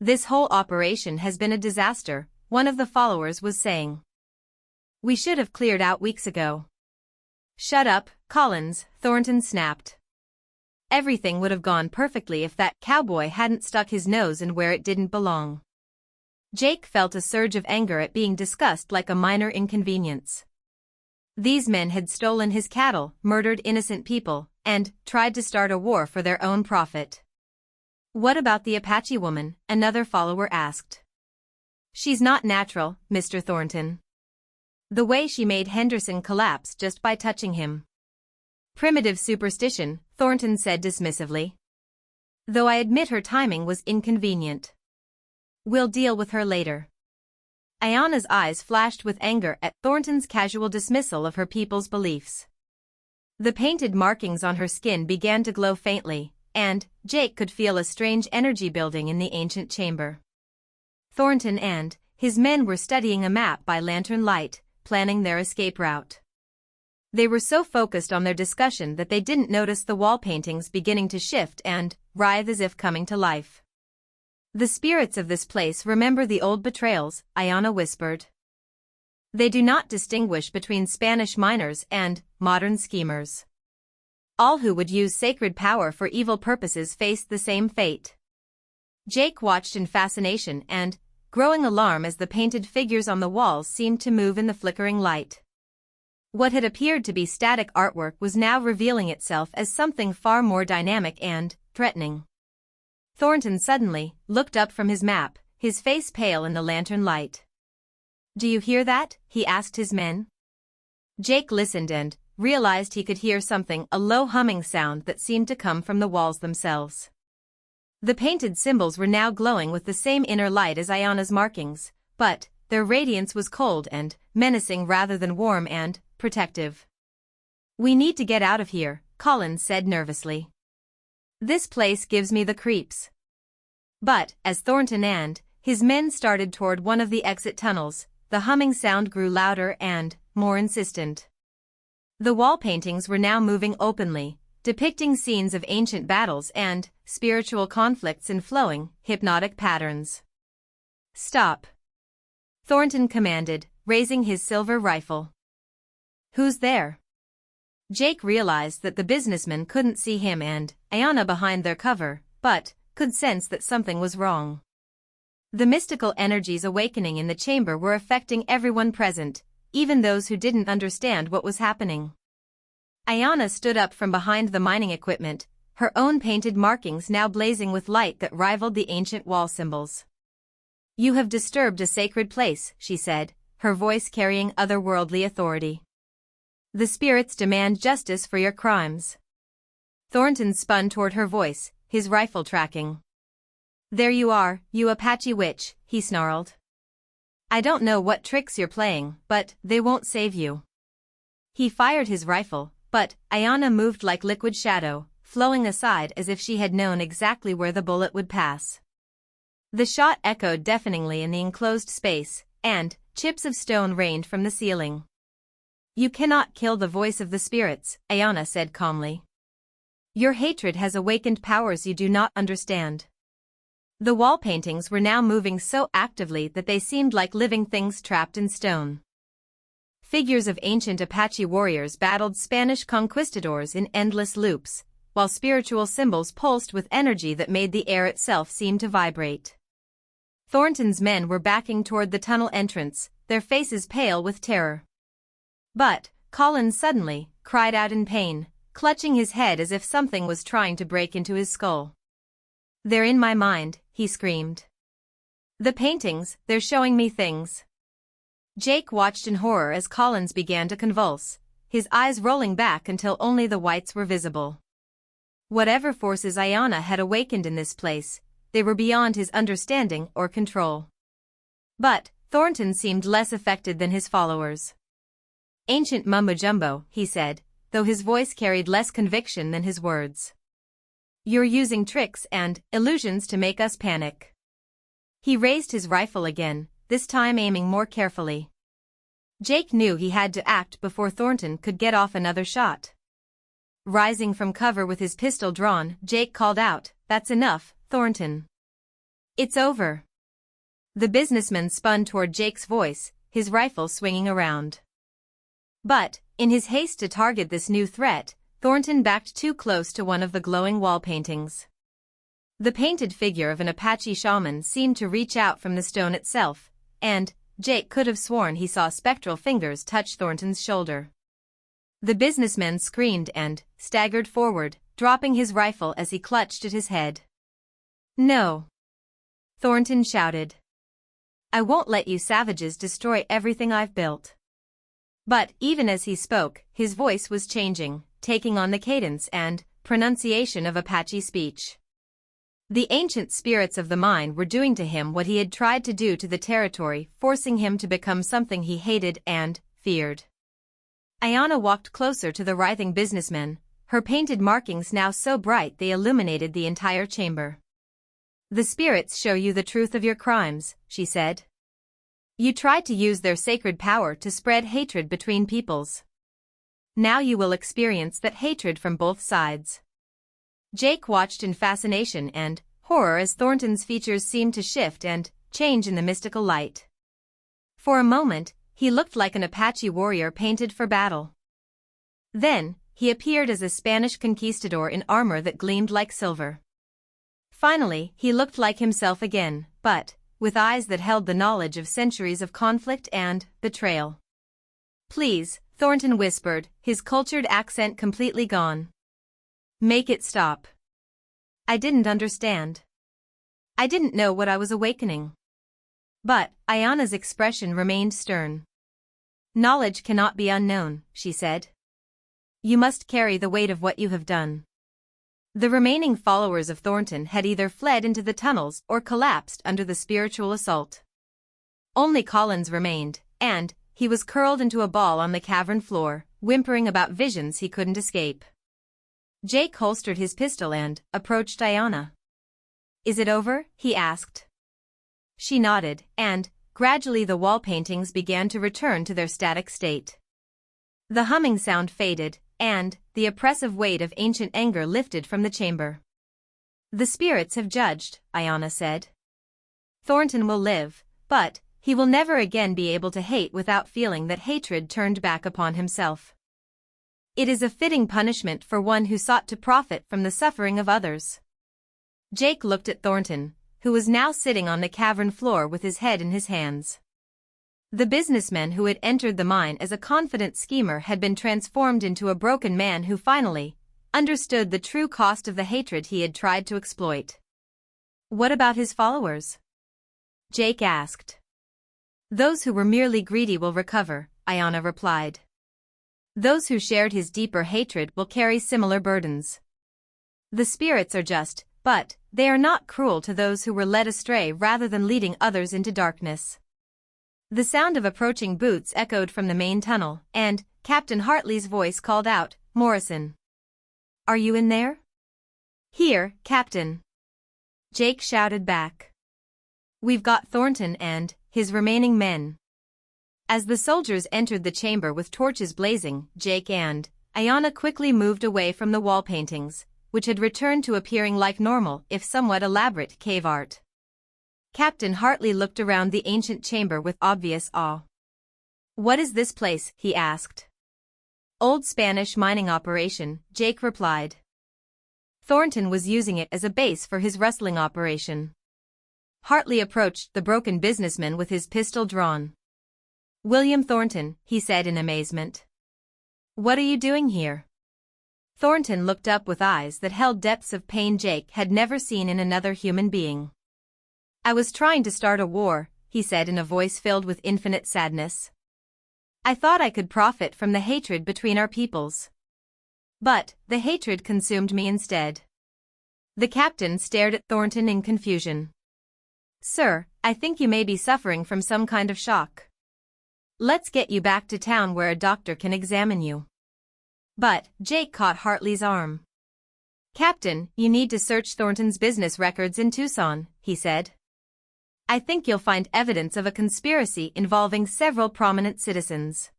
This whole operation has been a disaster, one of the followers was saying. We should have cleared out weeks ago. Shut up, Collins, Thornton snapped. Everything would have gone perfectly if that cowboy hadn't stuck his nose in where it didn't belong. Jake felt a surge of anger at being discussed like a minor inconvenience. These men had stolen his cattle, murdered innocent people, and tried to start a war for their own profit. What about the Apache woman? Another follower asked. She's not natural, Mr. Thornton. The way she made Henderson collapse just by touching him. Primitive superstition, Thornton said dismissively. Though I admit her timing was inconvenient. We'll deal with her later. Ayanna's eyes flashed with anger at Thornton's casual dismissal of her people's beliefs. The painted markings on her skin began to glow faintly, and Jake could feel a strange energy building in the ancient chamber. Thornton and his men were studying a map by lantern light, planning their escape route. They were so focused on their discussion that they didn't notice the wall paintings beginning to shift and writhe as if coming to life. The spirits of this place remember the old betrayals, Ayanna whispered. They do not distinguish between Spanish miners and modern schemers. All who would use sacred power for evil purposes faced the same fate. Jake watched in fascination and growing alarm as the painted figures on the walls seemed to move in the flickering light. What had appeared to be static artwork was now revealing itself as something far more dynamic and threatening. Thornton suddenly looked up from his map, his face pale in the lantern light. Do you hear that? He asked his men. Jake listened and realized he could hear something, a low humming sound that seemed to come from the walls themselves. The painted symbols were now glowing with the same inner light as Ayanna's markings, but their radiance was cold and menacing rather than warm and protective. We need to get out of here, Collins said nervously. This place gives me the creeps. But, as Thornton and his men started toward one of the exit tunnels, the humming sound grew louder and more insistent. The wall paintings were now moving openly, depicting scenes of ancient battles and spiritual conflicts in flowing, hypnotic patterns. Stop! Thornton commanded, raising his silver rifle. Who's there? Jake realized that the businessman couldn't see him and Ayanna behind their cover, but could sense that something was wrong. The mystical energies awakening in the chamber were affecting everyone present, even those who didn't understand what was happening. Ayana stood up from behind the mining equipment, her own painted markings now blazing with light that rivaled the ancient wall symbols. "You have disturbed a sacred place," she said, her voice carrying otherworldly authority. "The spirits demand justice for your crimes." Thornton spun toward her voice, his rifle tracking. "There you are, you Apache witch," he snarled. "I don't know what tricks you're playing, but they won't save you." He fired his rifle, but Ayana moved like liquid shadow, flowing aside as if she had known exactly where the bullet would pass. The shot echoed deafeningly in the enclosed space, and chips of stone rained from the ceiling. "You cannot kill the voice of the spirits," Ayana said calmly. "Your hatred has awakened powers you do not understand." The wall paintings were now moving so actively that they seemed like living things trapped in stone. Figures of ancient Apache warriors battled Spanish conquistadors in endless loops, while spiritual symbols pulsed with energy that made the air itself seem to vibrate. Thornton's men were backing toward the tunnel entrance, their faces pale with terror. But Collins suddenly cried out in pain, clutching his head as if something was trying to break into his skull. "They're in my mind," he screamed. "The paintings, they're showing me things." Jake watched in horror as Collins began to convulse, his eyes rolling back until only the whites were visible. Whatever forces Ayana had awakened in this place, they were beyond his understanding or control. But Thornton seemed less affected than his followers. "Ancient mumbo-jumbo," he said, though his voice carried less conviction than his words. "You're using tricks and illusions to make us panic." He raised his rifle again, this time aiming more carefully. Jake knew he had to act before Thornton could get off another shot. Rising from cover with his pistol drawn, Jake called out, "That's enough, Thornton. It's over." The businessman spun toward Jake's voice, his rifle swinging around. But, in his haste to target this new threat, Thornton backed too close to one of the glowing wall paintings. The painted figure of an Apache shaman seemed to reach out from the stone itself, and Jake could have sworn he saw spectral fingers touch Thornton's shoulder. The businessman screamed and staggered forward, dropping his rifle as he clutched at his head. "No!" Thornton shouted. "I won't let you savages destroy everything I've built." But even as he spoke, his voice was changing, taking on the cadence and pronunciation of Apache speech. The ancient spirits of the mine were doing to him what he had tried to do to the territory, forcing him to become something he hated and feared. Ayana walked closer to the writhing businessman, her painted markings now so bright they illuminated the entire chamber. "The spirits show you the truth of your crimes," she said. "You tried to use their sacred power to spread hatred between peoples. Now you will experience that hatred from both sides." Jake watched in fascination and horror as Thornton's features seemed to shift and change in the mystical light. For a moment, he looked like an Apache warrior painted for battle. Then, he appeared as a Spanish conquistador in armor that gleamed like silver. Finally, he looked like himself again, but with eyes that held the knowledge of centuries of conflict and betrayal. "Please," Thornton whispered, his cultured accent completely gone. "Make it stop. I didn't understand. I didn't know what I was awakening." But Ayana's expression remained stern. "Knowledge cannot be unknown," she said. "You must carry the weight of what you have done." The remaining followers of Thornton had either fled into the tunnels or collapsed under the spiritual assault. Only Collins remained, and he was curled into a ball on the cavern floor, whimpering about visions he couldn't escape. Jake holstered his pistol and approached Ayana. "Is it over?" he asked. She nodded, and gradually the wall paintings began to return to their static state. The humming sound faded, and the oppressive weight of ancient anger lifted from the chamber. "The spirits have judged," Ayana said. "Thornton will live, but he will never again be able to hate without feeling that hatred turned back upon himself. It is a fitting punishment for one who sought to profit from the suffering of others." Jake looked at Thornton, who was now sitting on the cavern floor with his head in his hands. The businessman who had entered the mine as a confident schemer had been transformed into a broken man who finally understood the true cost of the hatred he had tried to exploit. What about his followers? Jake asked. Those who were merely greedy will recover, Ayanna replied. Those who shared his deeper hatred will carry similar burdens. The spirits are just, but they are not cruel to those who were led astray rather than leading others into darkness. The sound of approaching boots echoed from the main tunnel, and Captain Hartley's voice called out, "Morrison. Are you in there?" "Here, Captain," Jake shouted back. "We've got Thornton and his remaining men." As the soldiers entered the chamber with torches blazing, Jake and Ayanna quickly moved away from the wall paintings, which had returned to appearing like normal if somewhat elaborate cave art. Captain Hartley looked around the ancient chamber with obvious awe. "What is this place?" he asked. "Old Spanish mining operation," Jake replied. Thornton was using it as a base for his rustling operation. Hartley approached the broken businessman with his pistol drawn. "William Thornton," he said in amazement. "What are you doing here?" Thornton looked up with eyes that held depths of pain Jake had never seen in another human being. "I was trying to start a war," he said in a voice filled with infinite sadness. "I thought I could profit from the hatred between our peoples. But the hatred consumed me instead." The captain stared at Thornton in confusion. "Sir, I think you may be suffering from some kind of shock. Let's get you back to town where a doctor can examine you." But Jake caught Hartley's arm. "Captain, you need to search Thornton's business records in Tucson," he said. "I think you'll find evidence of a conspiracy involving several prominent citizens."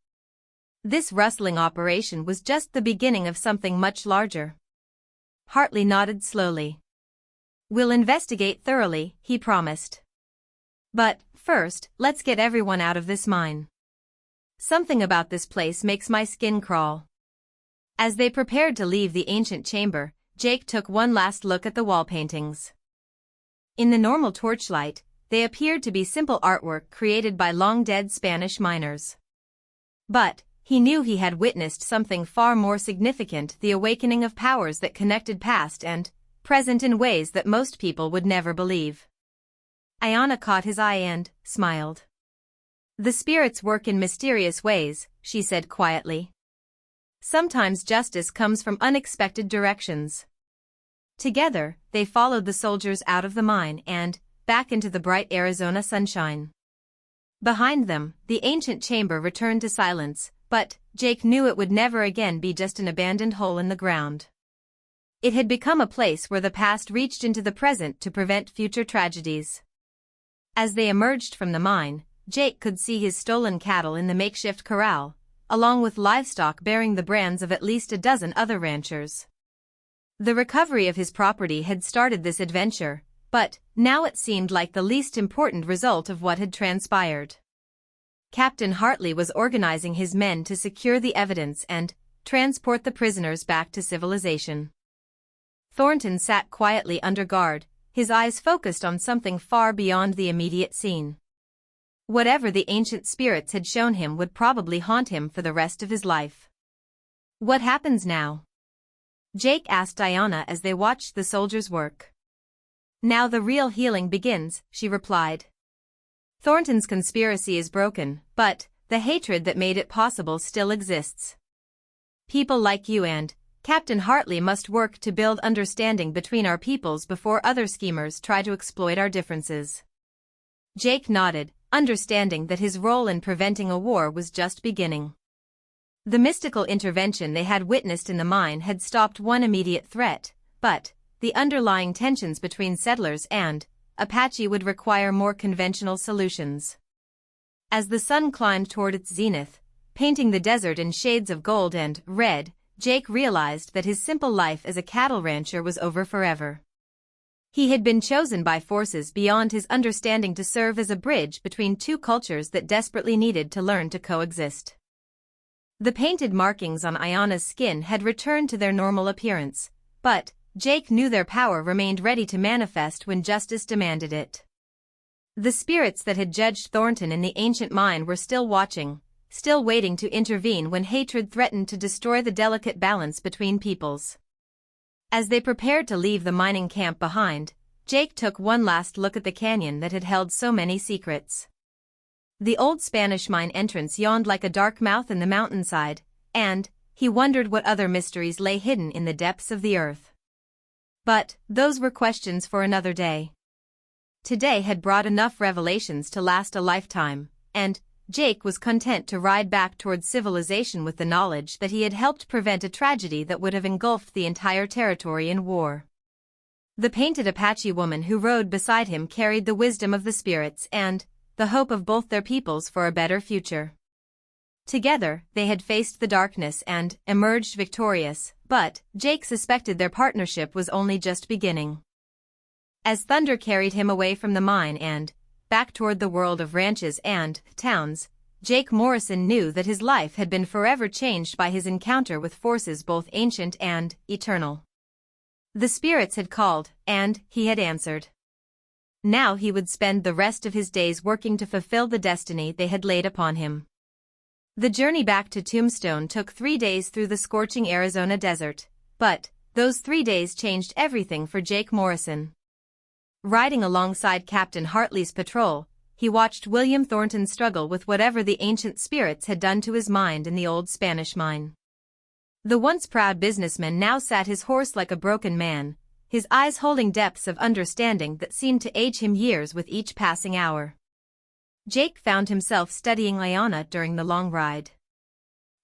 This rustling operation was just the beginning of something much larger. Hartley nodded slowly. "We'll investigate thoroughly," he promised. "But first, let's get everyone out of this mine. Something about this place makes my skin crawl." As they prepared to leave the ancient chamber, Jake took one last look at the wall paintings. In the normal torchlight, they appeared to be simple artwork created by long-dead Spanish miners. But he knew he had witnessed something far more significant: the awakening of powers that connected past and present in ways that most people would never believe. Ayanna caught his eye and smiled. "The spirits work in mysterious ways," she said quietly. "Sometimes justice comes from unexpected directions." Together, they followed the soldiers out of the mine and back into the bright Arizona sunshine. Behind them, the ancient chamber returned to silence, but Jake knew it would never again be just an abandoned hole in the ground. It had become a place where the past reached into the present to prevent future tragedies. As they emerged from the mine, Jake could see his stolen cattle in the makeshift corral, along with livestock bearing the brands of at least a dozen other ranchers. The recovery of his property had started this adventure, but now it seemed like the least important result of what had transpired. Captain Hartley was organizing his men to secure the evidence and transport the prisoners back to civilization. Thornton sat quietly under guard, his eyes focused on something far beyond the immediate scene. Whatever the ancient spirits had shown him would probably haunt him for the rest of his life. "What happens now?" Jake asked Ayanna as they watched the soldiers work. "Now the real healing begins," she replied. "Thornton's conspiracy is broken, but the hatred that made it possible still exists. People like you and Captain Hartley must work to build understanding between our peoples before other schemers try to exploit our differences." Jake nodded, understanding that his role in preventing a war was just beginning. The mystical intervention they had witnessed in the mine had stopped one immediate threat, but the underlying tensions between settlers and Apache would require more conventional solutions. As the sun climbed toward its zenith, painting the desert in shades of gold and red, Jake realized that his simple life as a cattle rancher was over forever. He had been chosen by forces beyond his understanding to serve as a bridge between two cultures that desperately needed to learn to coexist. The painted markings on Ayanna's skin had returned to their normal appearance, but Jake knew their power remained ready to manifest when justice demanded it. The spirits that had judged Thornton in the ancient mine were still watching, still waiting to intervene when hatred threatened to destroy the delicate balance between peoples. As they prepared to leave the mining camp behind, Jake took one last look at the canyon that had held so many secrets. The old Spanish mine entrance yawned like a dark mouth in the mountainside, and he wondered what other mysteries lay hidden in the depths of the earth. But those were questions for another day. Today had brought enough revelations to last a lifetime, and Jake was content to ride back towards civilization with the knowledge that he had helped prevent a tragedy that would have engulfed the entire territory in war. The painted Apache woman who rode beside him carried the wisdom of the spirits and the hope of both their peoples for a better future. Together, they had faced the darkness and emerged victorious, but Jake suspected their partnership was only just beginning. As thunder carried him away from the mine and back toward the world of ranches and towns, Jake Morrison knew that his life had been forever changed by his encounter with forces both ancient and eternal. The spirits had called, and he had answered. Now he would spend the rest of his days working to fulfill the destiny they had laid upon him. The journey back to Tombstone took 3 days through the scorching Arizona desert, but those 3 days changed everything for Jake Morrison. Riding alongside Captain Hartley's patrol, he watched William Thornton struggle with whatever the ancient spirits had done to his mind in the old Spanish mine. The once proud businessman now sat his horse like a broken man, his eyes holding depths of understanding that seemed to age him years with each passing hour. Jake found himself studying Ayana during the long ride.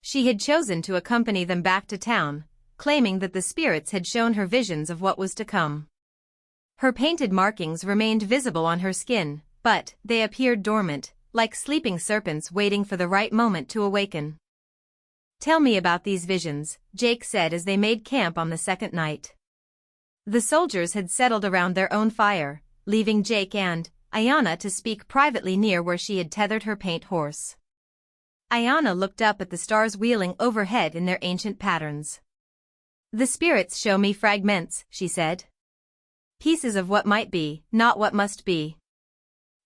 She had chosen to accompany them back to town, claiming that the spirits had shown her visions of what was to come. Her painted markings remained visible on her skin, but they appeared dormant, like sleeping serpents waiting for the right moment to awaken. "Tell me about these visions," Jake said as they made camp on the second night. The soldiers had settled around their own fire, leaving Jake and Ayana to speak privately near where she had tethered her paint horse. Ayana looked up at the stars wheeling overhead in their ancient patterns. "The spirits show me fragments," she said. "Pieces of what might be, not what must be.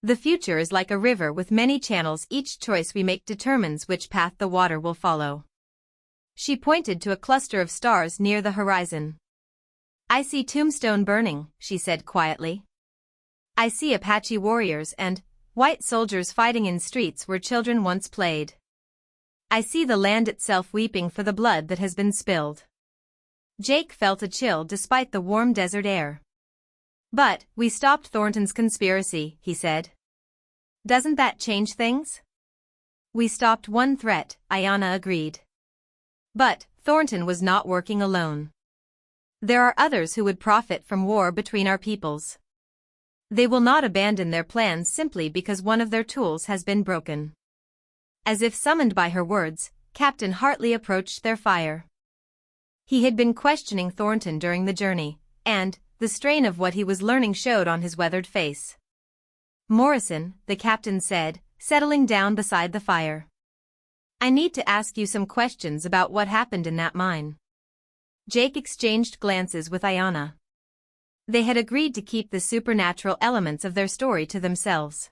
The future is like a river with many channels. Each choice we make determines which path the water will follow." She pointed to a cluster of stars near the horizon. "I see Tombstone burning," she said quietly. "I see Apache warriors and white soldiers fighting in streets where children once played. I see the land itself weeping for the blood that has been spilled." Jake felt a chill despite the warm desert air. "But we stopped Thornton's conspiracy," he said. "Doesn't that change things?" "We stopped one threat," Ayana agreed. "But Thornton was not working alone. There are others who would profit from war between our peoples. They will not abandon their plans simply because one of their tools has been broken." As if summoned by her words, Captain Hartley approached their fire. He had been questioning Thornton during the journey, and the strain of what he was learning showed on his weathered face. "Morrison," the captain said, settling down beside the fire. "I need to ask you some questions about what happened in that mine." Jake exchanged glances with Ayana. They had agreed to keep the supernatural elements of their story to themselves.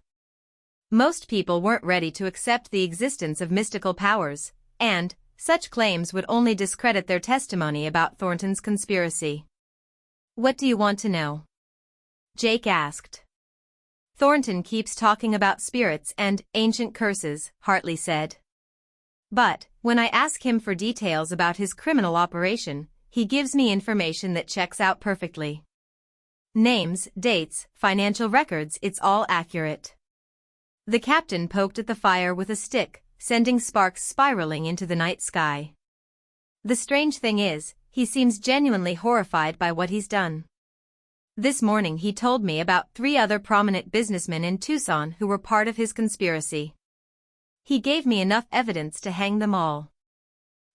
Most people weren't ready to accept the existence of mystical powers, and such claims would only discredit their testimony about Thornton's conspiracy. "What do you want to know?" Jake asked. "Thornton keeps talking about spirits and ancient curses," Hartley said. "But when I ask him for details about his criminal operation, he gives me information that checks out perfectly. Names, dates, financial records, it's all accurate." The captain poked at the fire with a stick, sending sparks spiraling into the night sky. "The strange thing is, he seems genuinely horrified by what he's done. This morning he told me about 3 other prominent businessmen in Tucson who were part of his conspiracy. He gave me enough evidence to hang them all."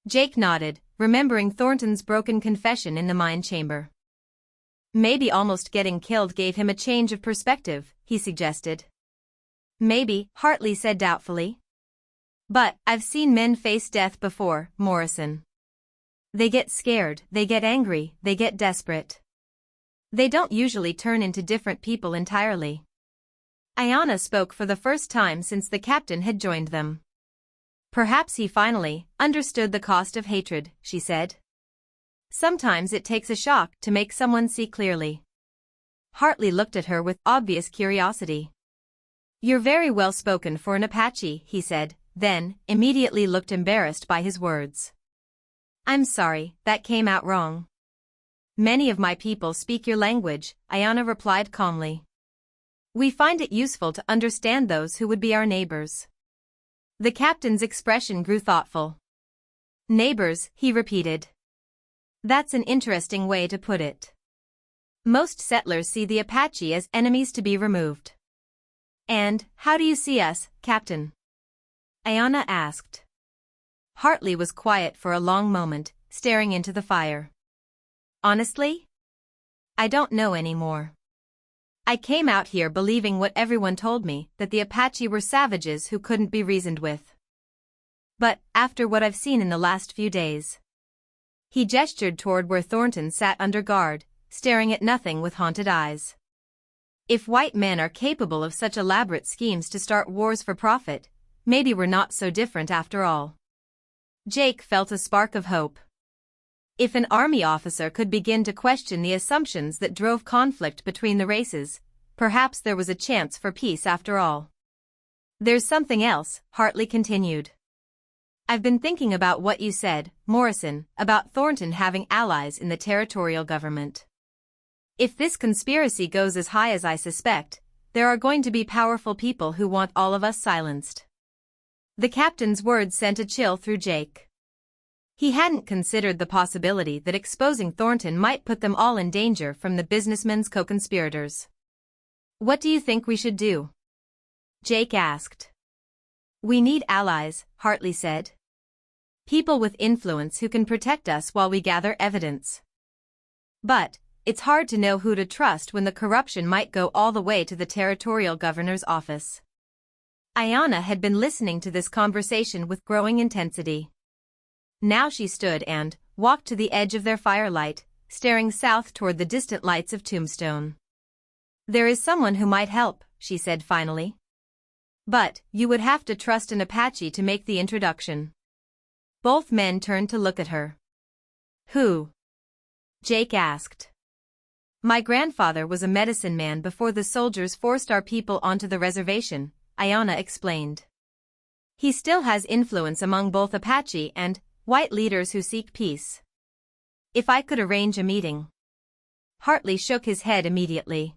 Jake nodded, remembering Thornton's broken confession in the mine chamber. "Maybe almost getting killed gave him a change of perspective," he suggested. "Maybe," Hartley said doubtfully. "But I've seen men face death before, Morrison. They get scared, they get angry, they get desperate. They don't usually turn into different people entirely." Ayanna spoke for the first time since the captain had joined them. Perhaps he finally understood the cost of hatred, she said. Sometimes it takes a shock to make someone see clearly. Hartley looked at her with obvious curiosity. You're very well spoken for an Apache, he said, then immediately looked embarrassed by his words. I'm sorry, that came out wrong. Many of my people speak your language, Ayanna replied calmly. We find it useful to understand those who would be our neighbors. The captain's expression grew thoughtful. Neighbors, he repeated. That's an interesting way to put it. Most settlers see the Apache as enemies to be removed. And, how do you see us, Captain? Ayanna asked. Hartley was quiet for a long moment, staring into the fire. Honestly? I don't know anymore. I came out here believing what everyone told me, that the Apache were savages who couldn't be reasoned with. But, after what I've seen in the last few days. He gestured toward where Thornton sat under guard, staring at nothing with haunted eyes. If white men are capable of such elaborate schemes to start wars for profit, maybe we're not so different after all. Jake felt a spark of hope. If an army officer could begin to question the assumptions that drove conflict between the races, perhaps there was a chance for peace after all. There's something else, Hartley continued. I've been thinking about what you said, Morrison, about Thornton having allies in the territorial government. If this conspiracy goes as high as I suspect, there are going to be powerful people who want all of us silenced. The captain's words sent a chill through Jake. He hadn't considered the possibility that exposing Thornton might put them all in danger from the businessmen's co-conspirators. What do you think we should do? Jake asked. We need allies, Hartley said. People with influence who can protect us while we gather evidence. But, it's hard to know who to trust when the corruption might go all the way to the territorial governor's office. Ayanna had been listening to this conversation with growing intensity. Now she stood and walked to the edge of their firelight, staring south toward the distant lights of Tombstone. There is someone who might help, she said finally. But, you would have to trust an Apache to make the introduction. Both men turned to look at her. Who? Jake asked. My grandfather was a medicine man before the soldiers forced our people onto the reservation, Ayanna explained. He still has influence among both Apache and white leaders who seek peace. If I could arrange a meeting. Hartley shook his head immediately.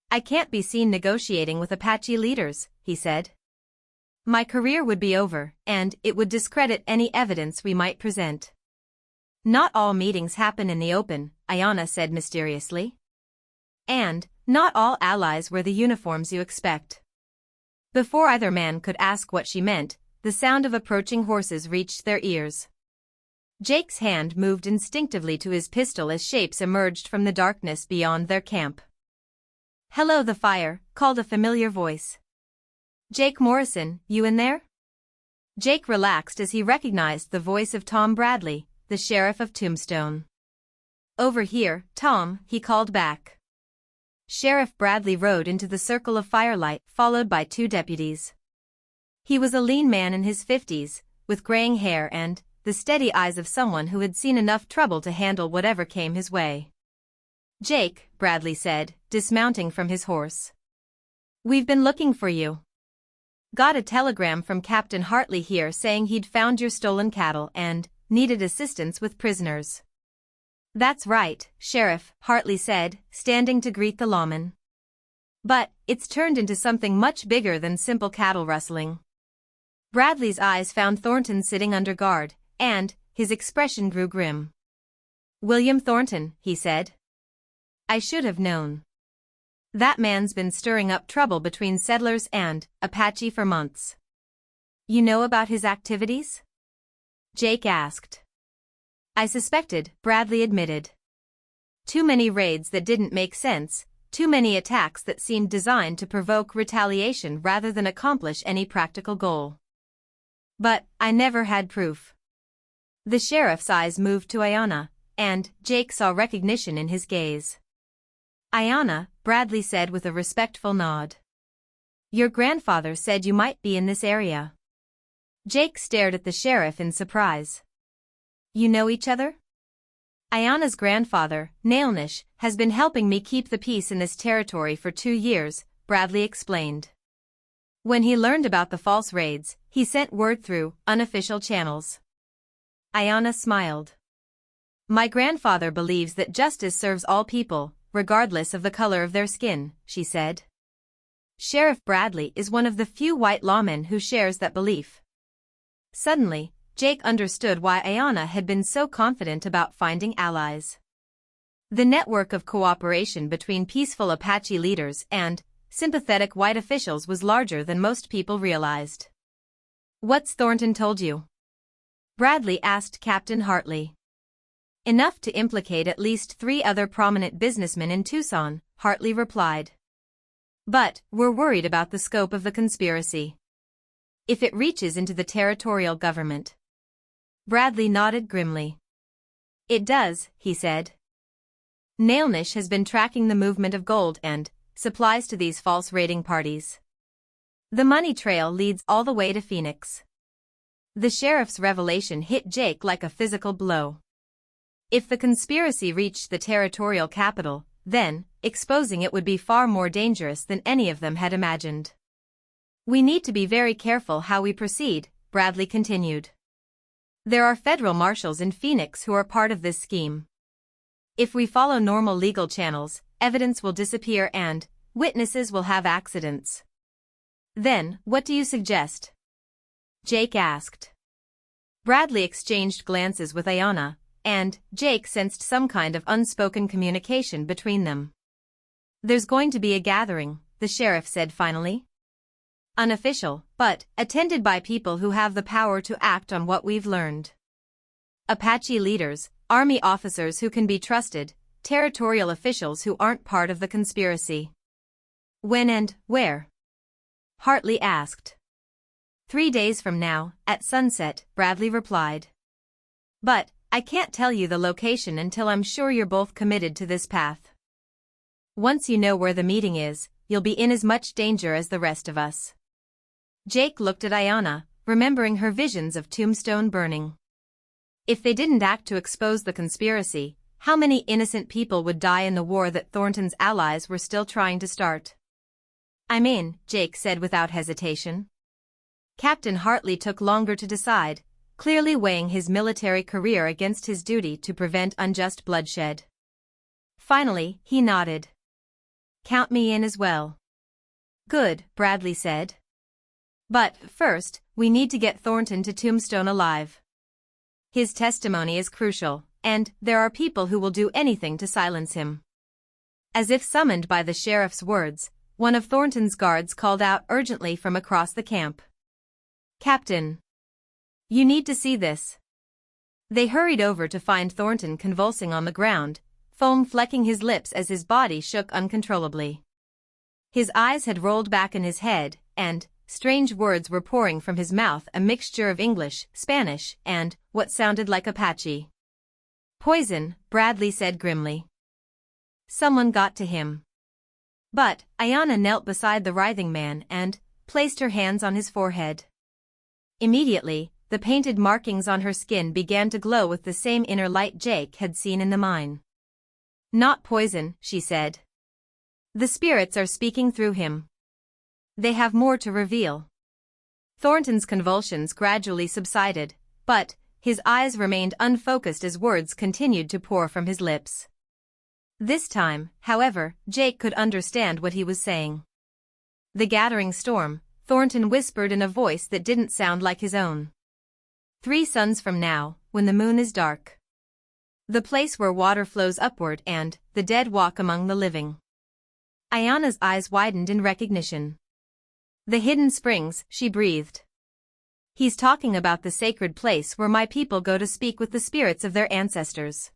I can't be seen negotiating with Apache leaders, he said. My career would be over, and it would discredit any evidence we might present. Not all meetings happen in the open, Ayanna said mysteriously. And, not all allies wear the uniforms you expect. Before either man could ask what she meant, the sound of approaching horses reached their ears. Jake's hand moved instinctively to his pistol as shapes emerged from the darkness beyond their camp. Hello, the fire, called a familiar voice. Jake Morrison, you in there? Jake relaxed as he recognized the voice of Tom Bradley, the sheriff of Tombstone. Over here, Tom, he called back. Sheriff Bradley rode into the circle of firelight, followed by two deputies. He was a lean man in his 50s, with graying hair and the steady eyes of someone who had seen enough trouble to handle whatever came his way. Jake, Bradley said, dismounting from his horse. We've been looking for you. Got a telegram from Captain Hartley here saying he'd found your stolen cattle and needed assistance with prisoners. That's right, Sheriff, Hartley said, standing to greet the lawman. But, it's turned into something much bigger than simple cattle rustling. Bradley's eyes found Thornton sitting under guard, and his expression grew grim. William Thornton, he said. I should have known. That man's been stirring up trouble between settlers and Apache for months. You know about his activities? Jake asked. I suspected, Bradley admitted. Too many raids that didn't make sense, too many attacks that seemed designed to provoke retaliation rather than accomplish any practical goal. But, I never had proof. The sheriff's eyes moved to Ayanna, and Jake saw recognition in his gaze. Ayanna, Bradley said with a respectful nod. Your grandfather said you might be in this area. Jake stared at the sheriff in surprise. You know each other? Ayana's grandfather, Nailnish, has been helping me keep the peace in this territory for 2 years, Bradley explained. When he learned about the false raids, he sent word through unofficial channels. Ayana smiled. My grandfather believes that justice serves all people, regardless of the color of their skin, she said. Sheriff Bradley is one of the few white lawmen who shares that belief. Suddenly, Jake understood why Ayana had been so confident about finding allies. The network of cooperation between peaceful Apache leaders and sympathetic white officials was larger than most people realized. What's Thornton told you? Bradley asked Captain Hartley. Enough to implicate at least 3 other prominent businessmen in Tucson, Hartley replied. But, we're worried about the scope of the conspiracy. If it reaches into the territorial government. Bradley nodded grimly. It does, he said. Nailnish has been tracking the movement of gold and supplies to these false raiding parties. The money trail leads all the way to Phoenix. The sheriff's revelation hit Jake like a physical blow. If the conspiracy reached the territorial capital, then, exposing it would be far more dangerous than any of them had imagined. We need to be very careful how we proceed, Bradley continued. There are federal marshals in Phoenix who are part of this scheme. If we follow normal legal channels, evidence will disappear and witnesses will have accidents. Then, what do you suggest? Jake asked. Bradley exchanged glances with Ayana, and Jake sensed some kind of unspoken communication between them. There's going to be a gathering, the sheriff said finally. Unofficial, but attended by people who have the power to act on what we've learned. Apache leaders, army officers who can be trusted, territorial officials who aren't part of the conspiracy. When and where? Hartley asked. 3 days from now, at sunset, Bradley replied. But, I can't tell you the location until I'm sure you're both committed to this path. Once you know where the meeting is, you'll be in as much danger as the rest of us. Jake looked at Ayana, remembering her visions of Tombstone burning. If they didn't act to expose the conspiracy, how many innocent people would die in the war that Thornton's allies were still trying to start? I'm in, Jake said without hesitation. Captain Hartley took longer to decide, clearly weighing his military career against his duty to prevent unjust bloodshed. Finally, he nodded. Count me in as well. Good, Bradley said. But, first, we need to get Thornton to Tombstone alive. His testimony is crucial, and there are people who will do anything to silence him. As if summoned by the sheriff's words, one of Thornton's guards called out urgently from across the camp. Captain! You need to see this. They hurried over to find Thornton convulsing on the ground, foam flecking his lips as his body shook uncontrollably. His eyes had rolled back in his head, and strange words were pouring from his mouth, a mixture of English, Spanish, and what sounded like Apache. Poison, Bradley said grimly. Someone got to him. But Ayana knelt beside the writhing man and placed her hands on his forehead. Immediately, the painted markings on her skin began to glow with the same inner light Jake had seen in the mine. Not poison, she said. The spirits are speaking through him. They have more to reveal. Thornton's convulsions gradually subsided, but his eyes remained unfocused as words continued to pour from his lips. This time, however, Jake could understand what he was saying. The gathering storm, Thornton whispered in a voice that didn't sound like his own. 3 suns from now, when the moon is dark. The place where water flows upward and the dead walk among the living. Ayana's eyes widened in recognition. The hidden springs, she breathed. He's talking about the sacred place where my people go to speak with the spirits of their ancestors.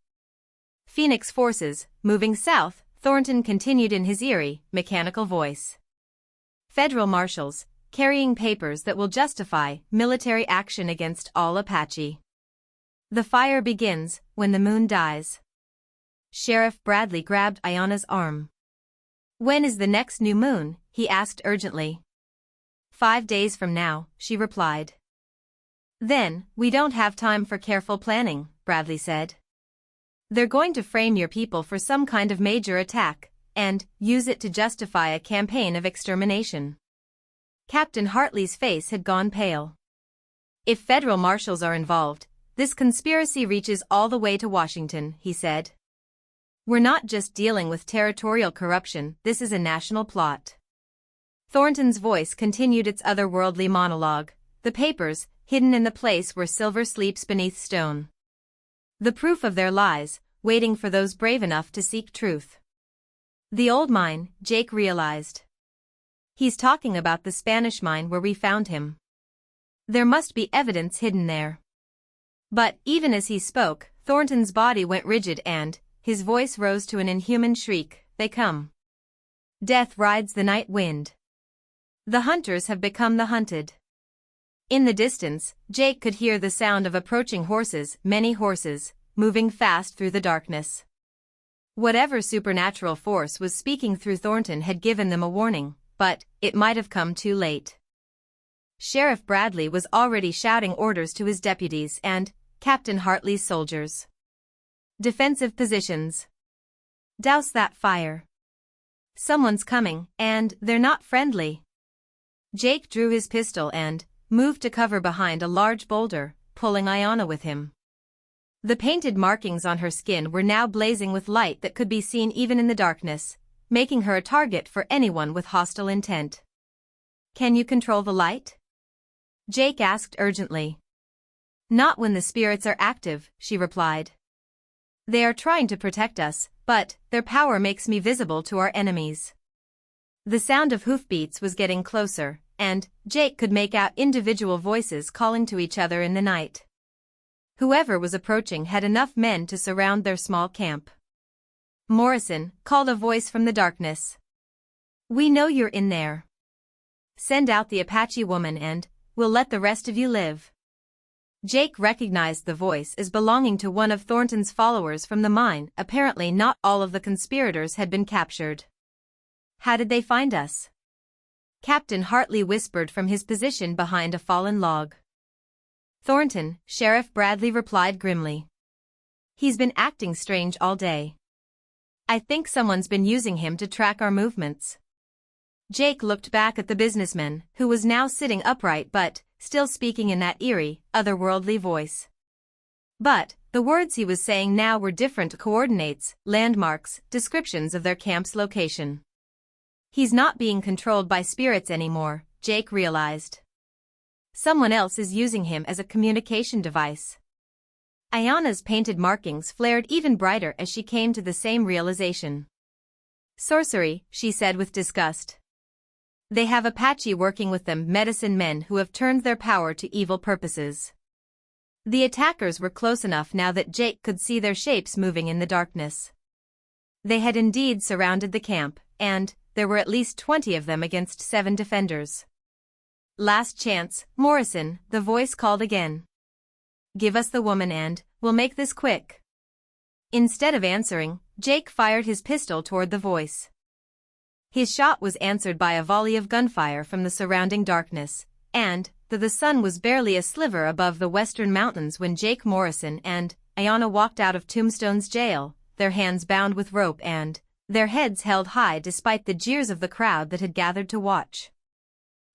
Phoenix forces, moving south, Thornton continued in his eerie, mechanical voice. Federal marshals, carrying papers that will justify military action against all Apache. The fire begins when the moon dies. Sheriff Bradley grabbed Ayana's arm. When is the next new moon? He asked urgently. 5 days from now, she replied. Then, we don't have time for careful planning, Bradley said. They're going to frame your people for some kind of major attack, and use it to justify a campaign of extermination. Captain Hartley's face had gone pale. If federal marshals are involved, this conspiracy reaches all the way to Washington, he said. We're not just dealing with territorial corruption, this is a national plot. Thornton's voice continued its otherworldly monologue, the papers, hidden in the place where silver sleeps beneath stone. The proof of their lies, waiting for those brave enough to seek truth. The old mine, Jake realized. He's talking about the Spanish mine where we found him. There must be evidence hidden there. But, even as he spoke, Thornton's body went rigid and, his voice rose to an inhuman shriek, they come. Death rides the night wind. The hunters have become the hunted. In the distance, Jake could hear the sound of approaching horses, many horses, moving fast through the darkness. Whatever supernatural force was speaking through Thornton had given them a warning, but it might have come too late. Sheriff Bradley was already shouting orders to his deputies and Captain Hartley's soldiers. Defensive positions. Douse that fire. Someone's coming, and they're not friendly. Jake drew his pistol and moved to cover behind a large boulder, pulling Ayanna with him. The painted markings on her skin were now blazing with light that could be seen even in the darkness, making her a target for anyone with hostile intent. Can you control the light? Jake asked urgently. Not when the spirits are active, she replied. They are trying to protect us, but their power makes me visible to our enemies. The sound of hoofbeats was getting closer, and Jake could make out individual voices calling to each other in the night. Whoever was approaching had enough men to surround their small camp. Morrison, called a voice from the darkness. We know you're in there. Send out the Apache woman and we'll let the rest of you live. Jake recognized the voice as belonging to one of Thornton's followers from the mine. Apparently not all of the conspirators had been captured. How did they find us? Captain Hartley whispered from his position behind a fallen log. Thornton, Sheriff Bradley replied grimly. He's been acting strange all day. I think someone's been using him to track our movements. Jake looked back at the businessman, who was now sitting upright but still speaking in that eerie, otherworldly voice. But the words he was saying now were different coordinates, landmarks, descriptions of their camp's location. He's not being controlled by spirits anymore, Jake realized. Someone else is using him as a communication device. Ayanna's painted markings flared even brighter as she came to the same realization. Sorcery, she said with disgust. They have Apache working with them, medicine men who have turned their power to evil purposes. The attackers were close enough now that Jake could see their shapes moving in the darkness. They had indeed surrounded the camp, and there were at least 20 of them against 7 defenders. Last chance, Morrison, the voice called again. Give us the woman and we'll make this quick. Instead of answering, Jake fired his pistol toward the voice. His shot was answered by a volley of gunfire from the surrounding darkness, and, though the sun was barely a sliver above the western mountains when Jake Morrison and Ayanna walked out of Tombstone's jail, their hands bound with rope and their heads held high despite the jeers of the crowd that had gathered to watch.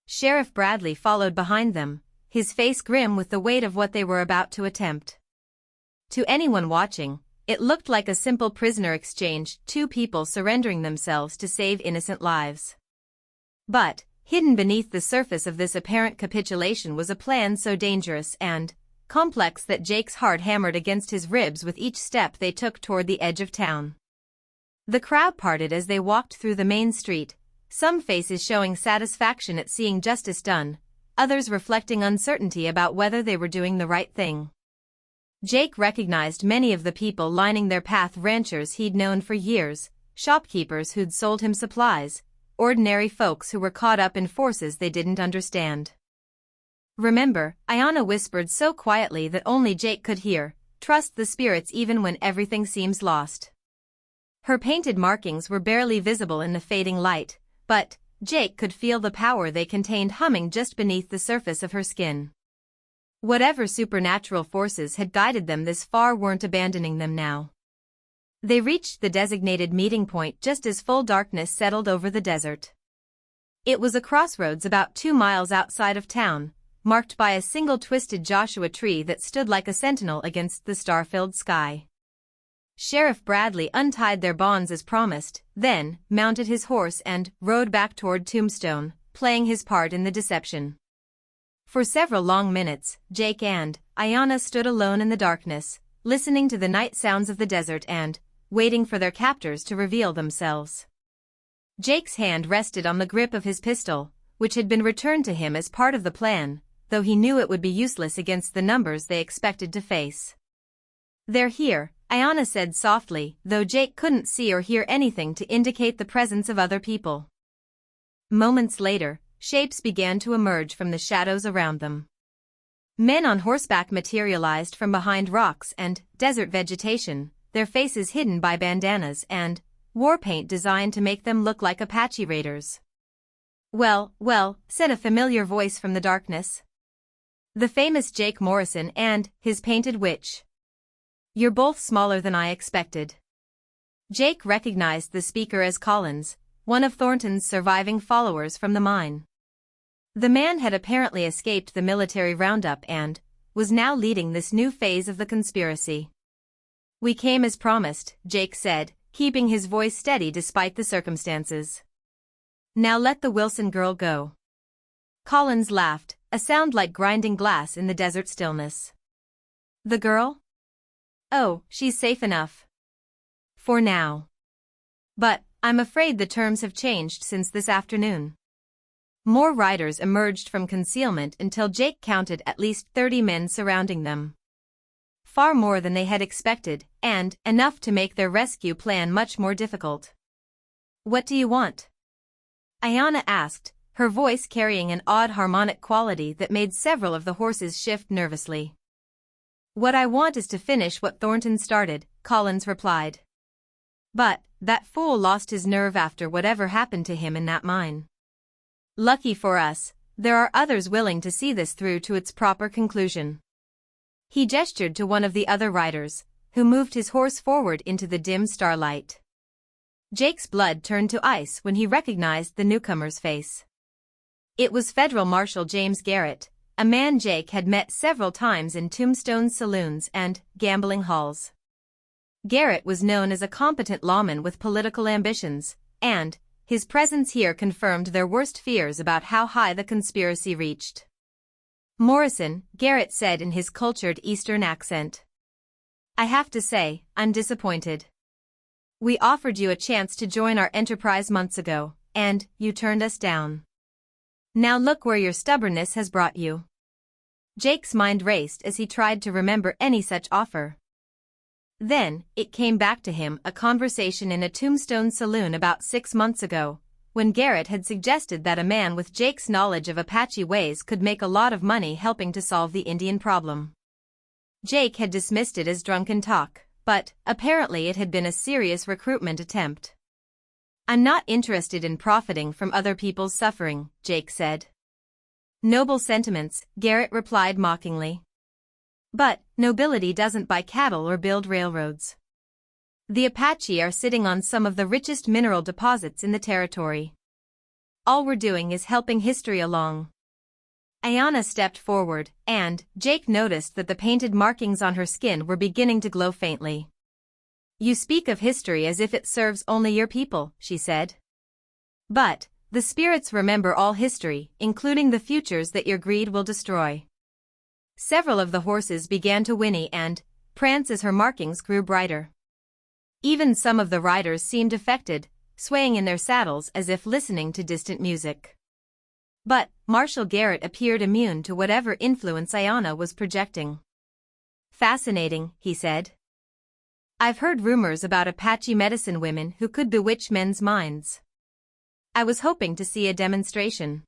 Sheriff Bradley followed behind them, his face grim with the weight of what they were about to attempt. To anyone watching, it looked like a simple prisoner exchange, 2 people surrendering themselves to save innocent lives. But, hidden beneath the surface of this apparent capitulation was a plan so dangerous and complex that Jake's heart hammered against his ribs with each step they took toward the edge of town. The crowd parted as they walked through the main street, some faces showing satisfaction at seeing justice done, others reflecting uncertainty about whether they were doing the right thing. Jake recognized many of the people lining their path, ranchers he'd known for years, shopkeepers who'd sold him supplies, ordinary folks who were caught up in forces they didn't understand. Remember, Ayanna whispered so quietly that only Jake could hear, trust the spirits even when everything seems lost. Her painted markings were barely visible in the fading light, but Jake could feel the power they contained humming just beneath the surface of her skin. Whatever supernatural forces had guided them this far weren't abandoning them now. They reached the designated meeting point just as full darkness settled over the desert. It was a crossroads about 2 miles outside of town, marked by a single twisted Joshua tree that stood like a sentinel against the star-filled sky. Sheriff Bradley untied their bonds as promised, then mounted his horse and rode back toward Tombstone, playing his part in the deception. For several long minutes, Jake and Ayanna stood alone in the darkness, listening to the night sounds of the desert and waiting for their captors to reveal themselves. Jake's hand rested on the grip of his pistol, which had been returned to him as part of the plan, though he knew it would be useless against the numbers they expected to face. "They're here," Ayanna said softly, though Jake couldn't see or hear anything to indicate the presence of other people. Moments later, shapes began to emerge from the shadows around them. Men on horseback materialized from behind rocks and desert vegetation, their faces hidden by bandanas and war paint designed to make them look like Apache raiders. "Well, well," said a familiar voice from the darkness. "The famous Jake Morrison and his painted witch. You're both smaller than I expected." Jake recognized the speaker as Collins, one of Thornton's surviving followers from the mine. The man had apparently escaped the military roundup and was now leading this new phase of the conspiracy. "We came as promised," Jake said, keeping his voice steady despite the circumstances. "Now let the Wilson girl go." Collins laughed, a sound like grinding glass in the desert stillness. "The girl? Oh, she's safe enough. For now. But I'm afraid the terms have changed since this afternoon." More riders emerged from concealment until Jake counted at least 30 men surrounding them. Far more than they had expected, and enough to make their rescue plan much more difficult. "What do you want?" Ayanna asked, her voice carrying an odd harmonic quality that made several of the horses shift nervously. "What I want is to finish what Thornton started," Collins replied. "But that fool lost his nerve after whatever happened to him in that mine. Lucky for us, there are others willing to see this through to its proper conclusion." He gestured to one of the other riders, who moved his horse forward into the dim starlight. Jake's blood turned to ice when he recognized the newcomer's face. It was Federal Marshal James Garrett, a man Jake had met several times in Tombstone's saloons and gambling halls. Garrett was known as a competent lawman with political ambitions, and his presence here confirmed their worst fears about how high the conspiracy reached. "Morrison," Garrett said in his cultured Eastern accent. "I have to say, I'm disappointed. We offered you a chance to join our enterprise months ago, and you turned us down. Now look where your stubbornness has brought you." Jake's mind raced as he tried to remember any such offer. Then, it came back to him, a conversation in a Tombstone saloon about 6 months ago, when Garrett had suggested that a man with Jake's knowledge of Apache ways could make a lot of money helping to solve the Indian problem. Jake had dismissed it as drunken talk, but apparently it had been a serious recruitment attempt. "I'm not interested in profiting from other people's suffering," Jake said. "Noble sentiments," Garrett replied mockingly. "But nobility doesn't buy cattle or build railroads. The Apache are sitting on some of the richest mineral deposits in the territory. All we're doing is helping history along." Ayanna stepped forward, and Jake noticed that the painted markings on her skin were beginning to glow faintly. "You speak of history as if it serves only your people," she said. "But the spirits remember all history, including the futures that your greed will destroy." Several of the horses began to whinny and prance as her markings grew brighter. Even some of the riders seemed affected, swaying in their saddles as if listening to distant music. But Marshal Garrett appeared immune to whatever influence Ayanna was projecting. "Fascinating," he said. "I've heard rumors about Apache medicine women who could bewitch men's minds. I was hoping to see a demonstration."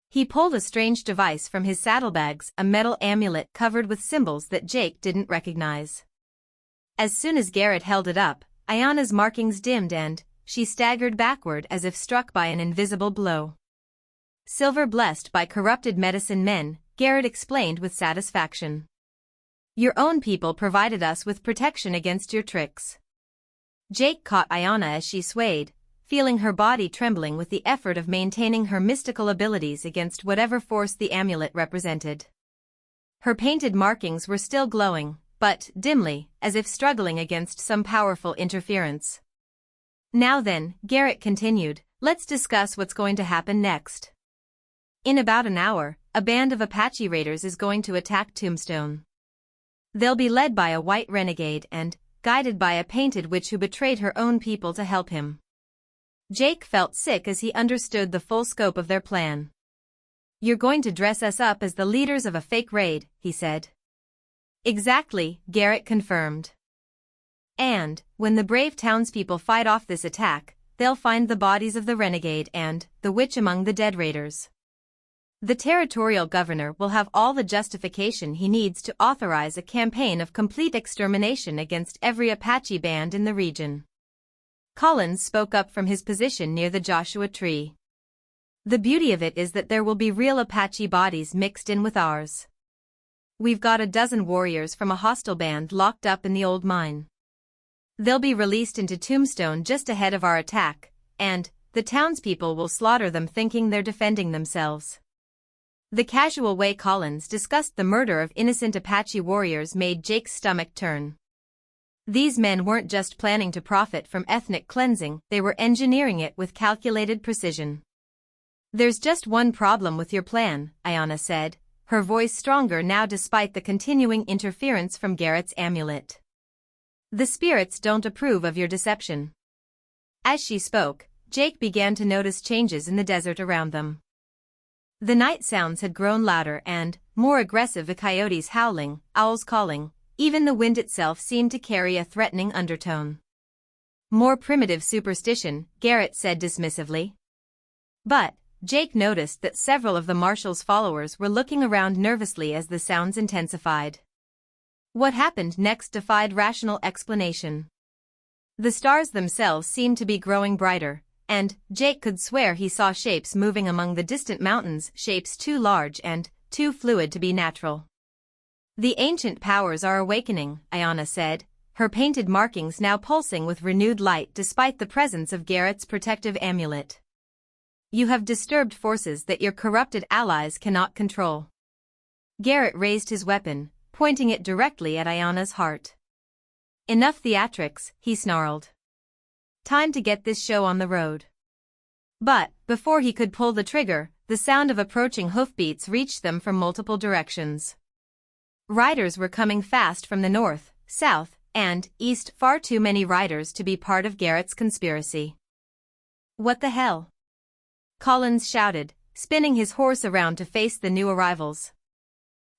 He pulled a strange device from his saddlebags, a metal amulet covered with symbols that Jake didn't recognize. As soon as Garrett held it up, Ayanna's markings dimmed and she staggered backward as if struck by an invisible blow. Silver blessed by corrupted medicine men, Garrett explained with satisfaction. Your own people provided us with protection against your tricks. Jake caught Ayanna as she swayed, feeling her body trembling with the effort of maintaining her mystical abilities against whatever force the amulet represented. Her painted markings were still glowing, but dimly, as if struggling against some powerful interference. Now then, Garrett continued, let's discuss what's going to happen next. In about an hour, a band of Apache raiders is going to attack Tombstone. They'll be led by a white renegade and guided by a painted witch who betrayed her own people to help him. Jake felt sick as he understood the full scope of their plan. You're going to dress us up as the leaders of a fake raid, he said. Exactly, Garrett confirmed. And, when the brave townspeople fight off this attack, they'll find the bodies of the renegade and the witch among the dead raiders. The territorial governor will have all the justification he needs to authorize a campaign of complete extermination against every Apache band in the region. Collins spoke up from his position near the Joshua tree. The beauty of it is that there will be real Apache bodies mixed in with ours. We've got a dozen warriors from a hostile band locked up in the old mine. They'll be released into Tombstone just ahead of our attack, and the townspeople will slaughter them thinking they're defending themselves. The casual way Collins discussed the murder of innocent Apache warriors made Jake's stomach turn. These men weren't just planning to profit from ethnic cleansing, they were engineering it with calculated precision. There's just one problem with your plan, Ayanna said, her voice stronger now despite the continuing interference from Garrett's amulet. The spirits don't approve of your deception. As she spoke, Jake began to notice changes in the desert around them. The night sounds had grown louder and more aggressive, the coyotes howling, owls calling, even the wind itself seemed to carry a threatening undertone. More primitive superstition, Garrett said dismissively. But Jake noticed that several of the marshal's followers were looking around nervously as the sounds intensified. What happened next defied rational explanation. The stars themselves seemed to be growing brighter, and Jake could swear he saw shapes moving among the distant mountains, shapes too large and too fluid to be natural. The ancient powers are awakening, Ayanna said, her painted markings now pulsing with renewed light despite the presence of Garrett's protective amulet. You have disturbed forces that your corrupted allies cannot control. Garrett raised his weapon, pointing it directly at Ayanna's heart. Enough theatrics, he snarled. Time to get this show on the road. But, before he could pull the trigger, the sound of approaching hoofbeats reached them from multiple directions. Riders were coming fast from the north, south, and east, far too many riders to be part of Garrett's conspiracy. What the hell? Collins shouted, spinning his horse around to face the new arrivals.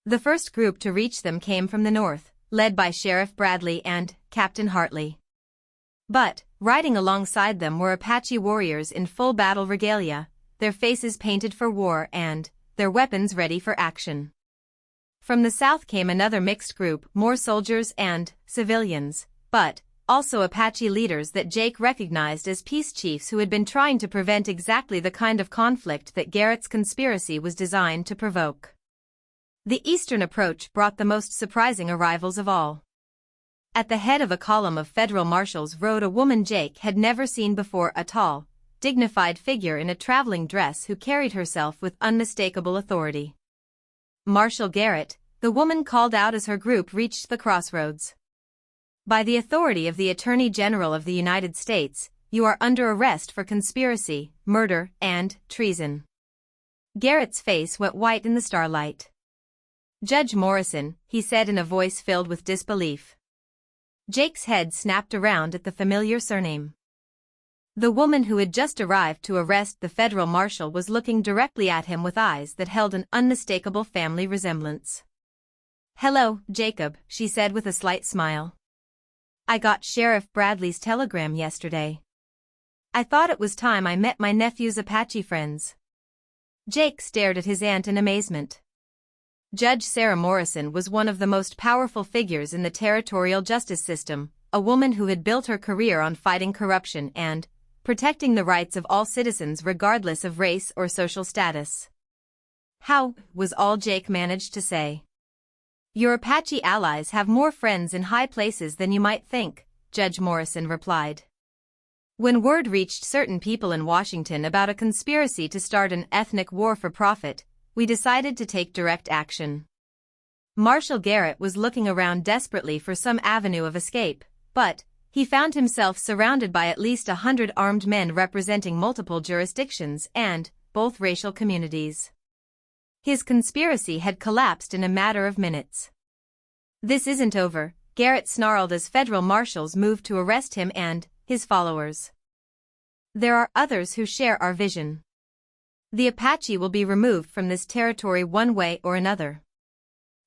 The first group to reach them came from the north, led by Sheriff Bradley and Captain Hartley. But, riding alongside them were Apache warriors in full battle regalia, their faces painted for war and their weapons ready for action. From the south came another mixed group, more soldiers and civilians, but also Apache leaders that Jake recognized as peace chiefs who had been trying to prevent exactly the kind of conflict that Garrett's conspiracy was designed to provoke. The eastern approach brought the most surprising arrivals of all. At the head of a column of federal marshals rode a woman Jake had never seen before, a tall, dignified figure in a traveling dress who carried herself with unmistakable authority. Marshal Garrett, the woman called out as her group reached the crossroads. By the authority of the Attorney General of the United States, you are under arrest for conspiracy, murder, and treason. Garrett's face went white in the starlight. Judge Morrison, he said in a voice filled with disbelief. Jake's head snapped around at the familiar surname. The woman who had just arrived to arrest the federal marshal was looking directly at him with eyes that held an unmistakable family resemblance. "Hello, Jacob," she said with a slight smile. "I got Sheriff Bradley's telegram yesterday. I thought it was time I met my nephew's Apache friends." Jake stared at his aunt in amazement. Judge Sarah Morrison was one of the most powerful figures in the territorial justice system, a woman who had built her career on fighting corruption and protecting the rights of all citizens regardless of race or social status. How, was all Jake managed to say. Your Apache allies have more friends in high places than you might think, Judge Morrison replied. When word reached certain people in Washington about a conspiracy to start an ethnic war for profit, we decided to take direct action. Marshal Garrett was looking around desperately for some avenue of escape, but he found himself surrounded by at least 100 armed men representing multiple jurisdictions and both racial communities. His conspiracy had collapsed in a matter of minutes. This isn't over, Garrett snarled as federal marshals moved to arrest him and his followers. There are others who share our vision. The Apache will be removed from this territory one way or another.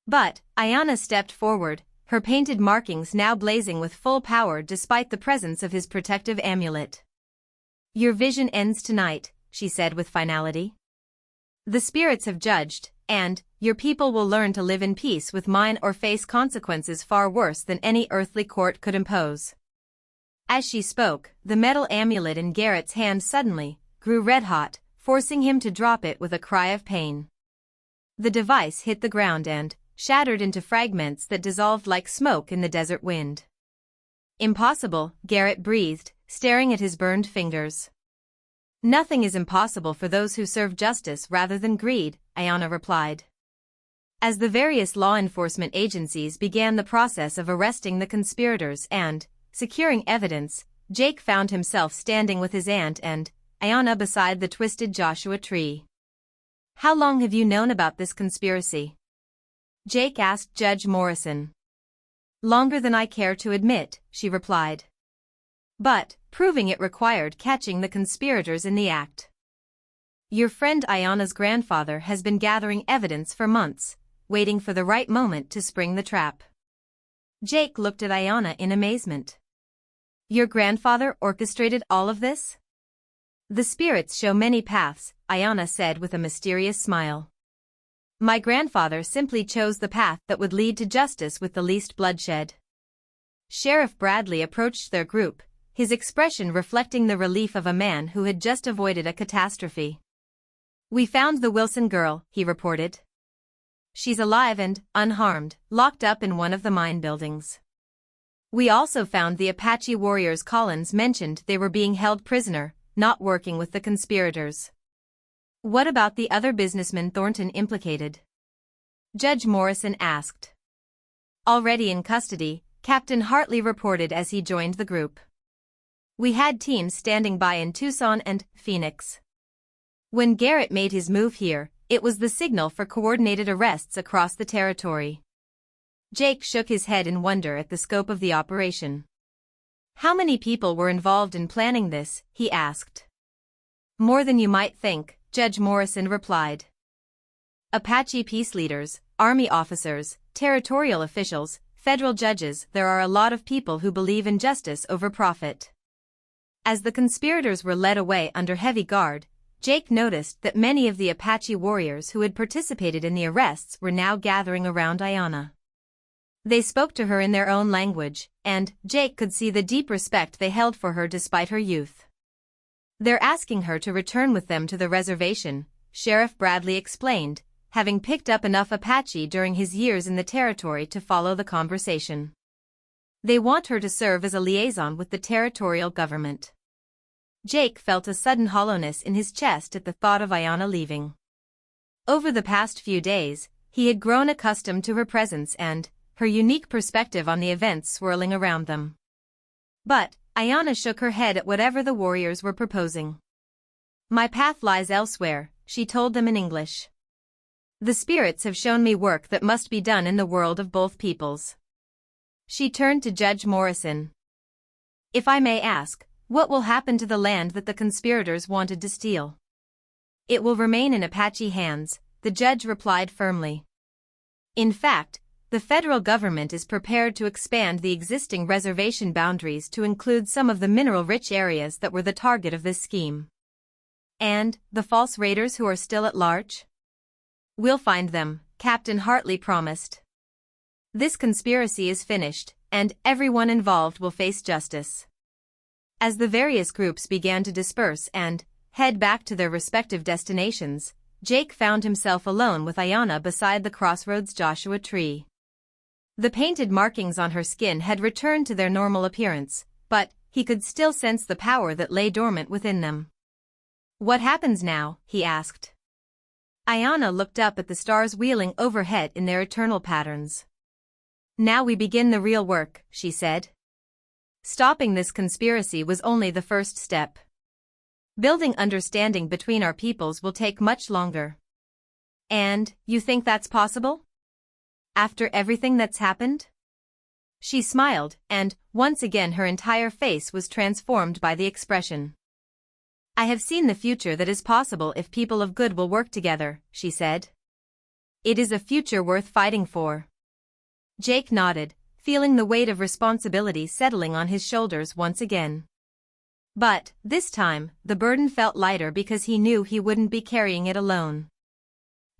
But Ayanna stepped forward, her painted markings now blazing with full power despite the presence of his protective amulet. Your vision ends tonight, she said with finality. The spirits have judged, and your people will learn to live in peace with mine or face consequences far worse than any earthly court could impose. As she spoke, the metal amulet in Garrett's hand suddenly grew red-hot, forcing him to drop it with a cry of pain. The device hit the ground and shattered into fragments that dissolved like smoke in the desert wind. Impossible, Garrett breathed, staring at his burned fingers. Nothing is impossible for those who serve justice rather than greed, Ayanna replied. As the various law enforcement agencies began the process of arresting the conspirators and securing evidence, Jake found himself standing with his aunt and Ayanna beside the twisted Joshua tree. How long have you known about this conspiracy? Jake asked Judge Morrison. Longer than I care to admit, she replied. But proving it required catching the conspirators in the act. Your friend Ayanna's grandfather has been gathering evidence for months, waiting for the right moment to spring the trap. Jake looked at Ayanna in amazement. Your grandfather orchestrated all of this? The spirits show many paths, Ayanna said with a mysterious smile. My grandfather simply chose the path that would lead to justice with the least bloodshed. Sheriff Bradley approached their group, his expression reflecting the relief of a man who had just avoided a catastrophe. We found the Wilson girl, he reported. She's alive and unharmed, locked up in one of the mine buildings. We also found the Apache warriors Collins mentioned they were being held prisoner, not working with the conspirators. What about the other businessman Thornton implicated? Judge Morrison asked. Already in custody, Captain Hartley reported as he joined the group. We had teams standing by in Tucson and Phoenix. When Garrett made his move here, it was the signal for coordinated arrests across the territory. Jake shook his head in wonder at the scope of the operation. How many people were involved in planning this, he asked. More than you might think, Judge Morrison replied. Apache peace leaders, army officers, territorial officials, federal judges, there are a lot of people who believe in justice over profit. As the conspirators were led away under heavy guard, Jake noticed that many of the Apache warriors who had participated in the arrests were now gathering around Ayanna. They spoke to her in their own language, and Jake could see the deep respect they held for her despite her youth. They're asking her to return with them to the reservation, Sheriff Bradley explained, having picked up enough Apache during his years in the territory to follow the conversation. They want her to serve as a liaison with the territorial government. Jake felt a sudden hollowness in his chest at the thought of Ayanna leaving. Over the past few days, he had grown accustomed to her presence and her unique perspective on the events swirling around them. But Ayanna shook her head at whatever the warriors were proposing. My path lies elsewhere, she told them in English. The spirits have shown me work that must be done in the world of both peoples. She turned to Judge Morrison. If I may ask, what will happen to the land that the conspirators wanted to steal? It will remain in Apache hands, the judge replied firmly. In fact, the federal government is prepared to expand the existing reservation boundaries to include some of the mineral-rich areas that were the target of this scheme. And the false raiders who are still at large? We'll find them, Captain Hartley promised. This conspiracy is finished, and everyone involved will face justice. As the various groups began to disperse and head back to their respective destinations, Jake found himself alone with Ayanna beside the crossroads Joshua tree. The painted markings on her skin had returned to their normal appearance, but he could still sense the power that lay dormant within them. "What happens now?" he asked. Ayanna looked up at the stars wheeling overhead in their eternal patterns. "Now we begin the real work," she said. "Stopping this conspiracy was only the first step. Building understanding between our peoples will take much longer." "And, you think that's possible? After everything that's happened?" She smiled, and, once again her entire face was transformed by the expression. "I have seen the future that is possible if people of good will work together," she said. "It is a future worth fighting for." Jake nodded, feeling the weight of responsibility settling on his shoulders once again. But, this time, the burden felt lighter because he knew he wouldn't be carrying it alone.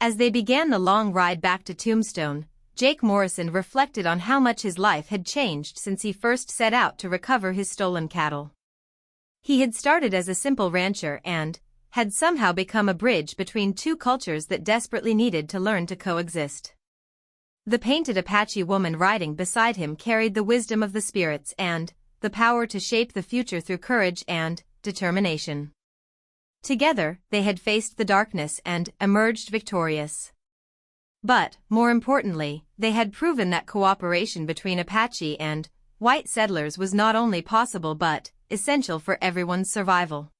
As they began the long ride back to Tombstone, Jake Morrison reflected on how much his life had changed since he first set out to recover his stolen cattle. He had started as a simple rancher and had somehow become a bridge between two cultures that desperately needed to learn to coexist. The painted Apache woman riding beside him carried the wisdom of the spirits and the power to shape the future through courage and determination. Together, they had faced the darkness and emerged victorious. But, more importantly, they had proven that cooperation between Apache and white settlers was not only possible but essential for everyone's survival.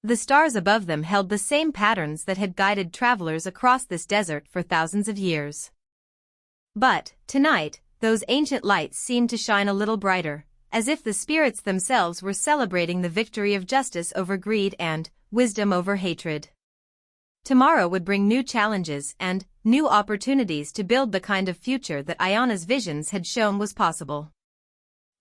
The stars above them held the same patterns that had guided travelers across this desert for thousands of years. But, tonight, those ancient lights seemed to shine a little brighter, as if the spirits themselves were celebrating the victory of justice over greed and wisdom over hatred. Tomorrow would bring new challenges and new opportunities to build the kind of future that Ayanna's visions had shown was possible.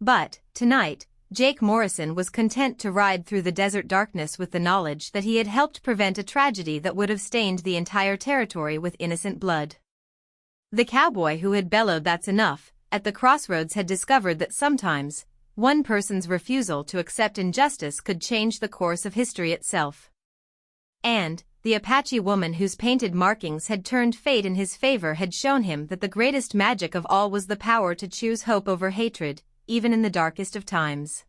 But, tonight, Jake Morrison was content to ride through the desert darkness with the knowledge that he had helped prevent a tragedy that would have stained the entire territory with innocent blood. The cowboy who had bellowed "That's enough" at the crossroads had discovered that sometimes, one person's refusal to accept injustice could change the course of history itself. And, the Apache woman whose painted markings had turned fate in his favor had shown him that the greatest magic of all was the power to choose hope over hatred, even in the darkest of times.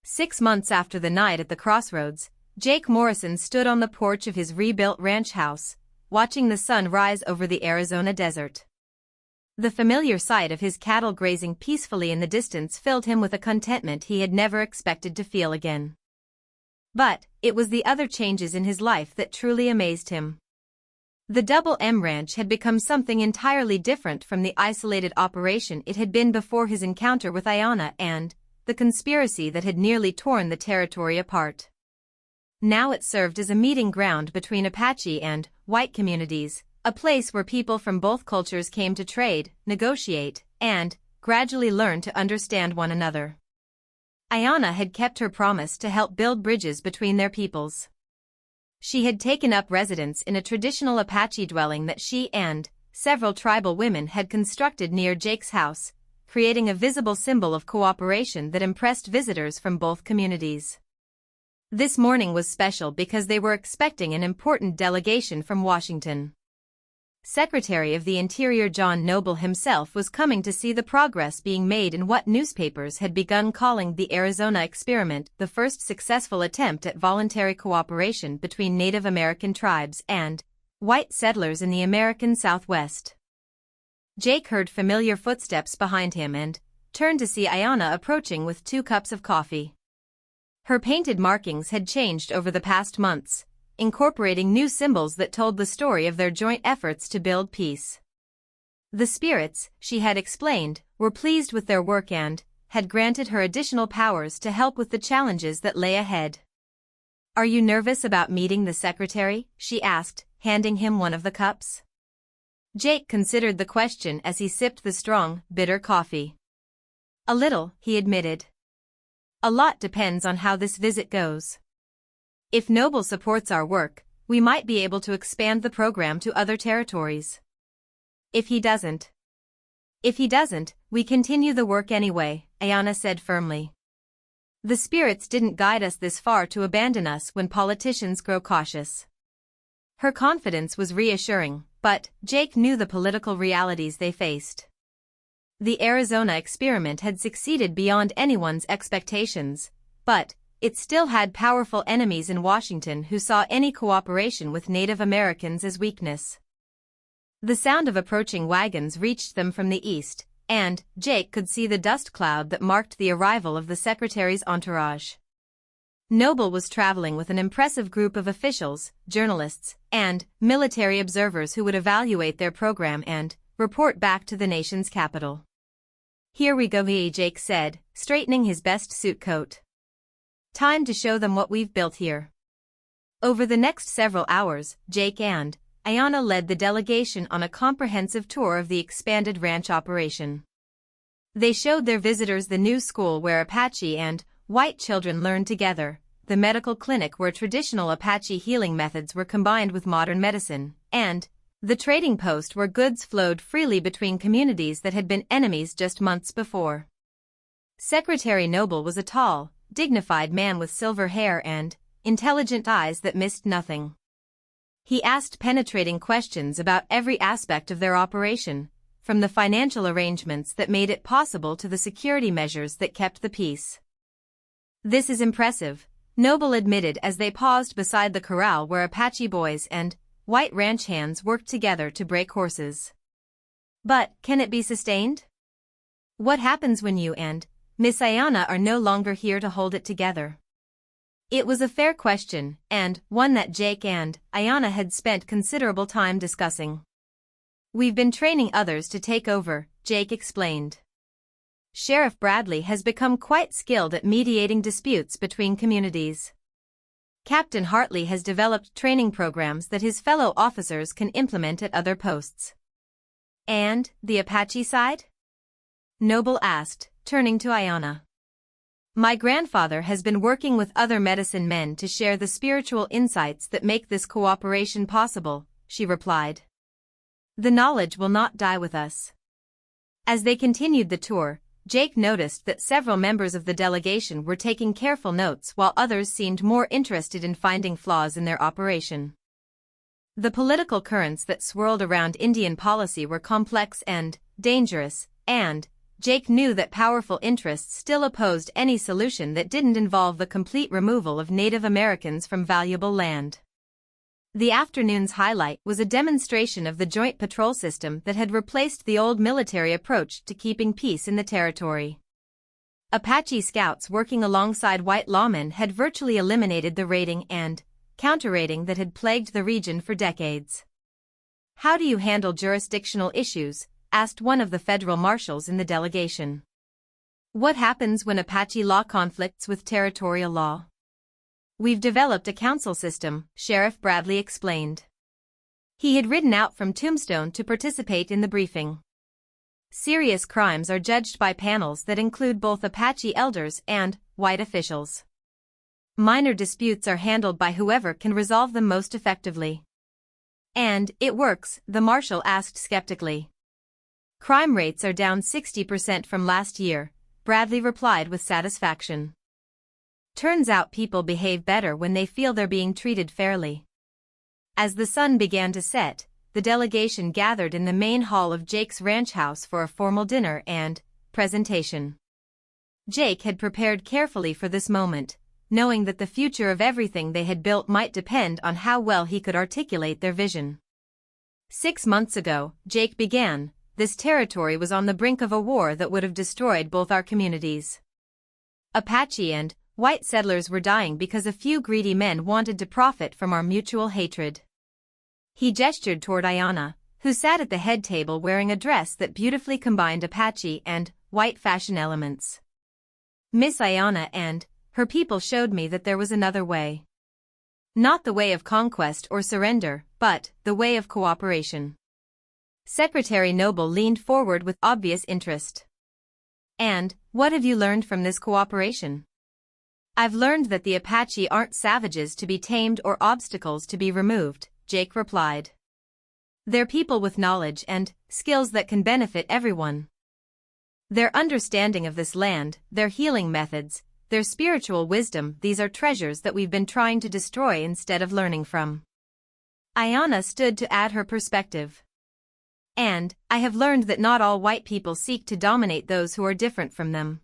6 months after the night at the crossroads, Jake Morrison stood on the porch of his rebuilt ranch house, watching the sun rise over the Arizona desert. The familiar sight of his cattle grazing peacefully in the distance filled him with a contentment he had never expected to feel again. But, it was the other changes in his life that truly amazed him. The Double M Ranch had become something entirely different from the isolated operation it had been before his encounter with Ayanna and the conspiracy that had nearly torn the territory apart. Now it served as a meeting ground between Apache and white communities, a place where people from both cultures came to trade, negotiate, and gradually learn to understand one another. Ayanna had kept her promise to help build bridges between their peoples. She had taken up residence in a traditional Apache dwelling that she and several tribal women had constructed near Jake's house, creating a visible symbol of cooperation that impressed visitors from both communities. This morning was special because they were expecting an important delegation from Washington. Secretary of the Interior John Noble himself was coming to see the progress being made in what newspapers had begun calling the Arizona Experiment, the first successful attempt at voluntary cooperation between Native American tribes and white settlers in the American Southwest. Jake heard familiar footsteps behind him and turned to see Ayanna approaching with 2 cups of coffee. Her painted markings had changed over the past months, incorporating new symbols that told the story of their joint efforts to build peace. The spirits, she had explained, were pleased with their work and had granted her additional powers to help with the challenges that lay ahead. "Are you nervous about meeting the secretary?" she asked, handing him one of the cups. Jake considered the question as he sipped the strong, bitter coffee. "A little," he admitted. "A lot depends on how this visit goes. If Noble supports our work, we might be able to expand the program to other territories. If he doesn't, we continue the work anyway," Ayanna said firmly. The spirits didn't guide us this far to abandon us when politicians grow cautious. Her confidence was reassuring, but Jake knew the political realities they faced. The Arizona experiment had succeeded beyond anyone's expectations, but it still had powerful enemies in Washington who saw any cooperation with Native Americans as weakness. The sound of approaching wagons reached them from the east, and Jake could see the dust cloud that marked the arrival of the secretary's entourage. Noble was traveling with an impressive group of officials, journalists, and military observers who would evaluate their program and report back to the nation's capital. "Here we go," Jake said, straightening his best suit coat. "Time to show them what we've built here." Over the next several hours, Jake and Ayanna led the delegation on a comprehensive tour of the expanded ranch operation. They showed their visitors the new school where Apache and white children learned together, the medical clinic where traditional Apache healing methods were combined with modern medicine, and the trading post where goods flowed freely between communities that had been enemies just months before. Secretary Noble was a tall, dignified man with silver hair and intelligent eyes that missed nothing. He asked penetrating questions about every aspect of their operation, from the financial arrangements that made it possible to the security measures that kept the peace. "This is impressive," Noble admitted as they paused beside the corral where Apache boys and white ranch hands worked together to break horses. "But can it be sustained? What happens when you and Miss Ayanna are no longer here to hold it together?" It was a fair question, and one that Jake and Ayanna had spent considerable time discussing. "We've been training others to take over," Jake explained. "Sheriff Bradley has become quite skilled at mediating disputes between communities. Captain Hartley has developed training programs that his fellow officers can implement at other posts." "And the Apache side?" Noble asked, turning to Ayanna. "My grandfather has been working with other medicine men to share the spiritual insights that make this cooperation possible," she replied. "The knowledge will not die with us." As they continued the tour, Jake noticed that several members of the delegation were taking careful notes while others seemed more interested in finding flaws in their operation. The political currents that swirled around Indian policy were complex and dangerous, and Jake knew that powerful interests still opposed any solution that didn't involve the complete removal of Native Americans from valuable land. The afternoon's highlight was a demonstration of the joint patrol system that had replaced the old military approach to keeping peace in the territory. Apache scouts working alongside white lawmen had virtually eliminated the raiding and counter-raiding that had plagued the region for decades. "How do you handle jurisdictional issues?" asked one of the federal marshals in the delegation. "What happens when Apache law conflicts with territorial law?" "We've developed a council system," Sheriff Bradley explained. He had ridden out from Tombstone to participate in the briefing. "Serious crimes are judged by panels that include both Apache elders and white officials. Minor disputes are handled by whoever can resolve them most effectively." "And it works?" the marshal asked skeptically. "Crime rates are down 60% from last year," Bradley replied with satisfaction. "Turns out people behave better when they feel they're being treated fairly." As the sun began to set, the delegation gathered in the main hall of Jake's ranch house for a formal dinner and presentation. Jake had prepared carefully for this moment, knowing that the future of everything they had built might depend on how well he could articulate their vision. 6 months ago, Jake began, this territory was on the brink of a war that would have destroyed both our communities. Apache and white settlers were dying because a few greedy men wanted to profit from our mutual hatred. He gestured toward Ayanna, who sat at the head table wearing a dress that beautifully combined Apache and white fashion elements. "Miss Ayanna and her people showed me that there was another way. Not the way of conquest or surrender, but the way of cooperation." Secretary Noble leaned forward with obvious interest. "And what have you learned from this cooperation?" "I've learned that the Apache aren't savages to be tamed or obstacles to be removed," Jake replied. "They're people with knowledge and skills that can benefit everyone. Their understanding of this land, their healing methods, their spiritual wisdom, these are treasures that we've been trying to destroy instead of learning from. Ayanna stood to add her perspective. And, I have learned that not all white people seek to dominate those who are different from them.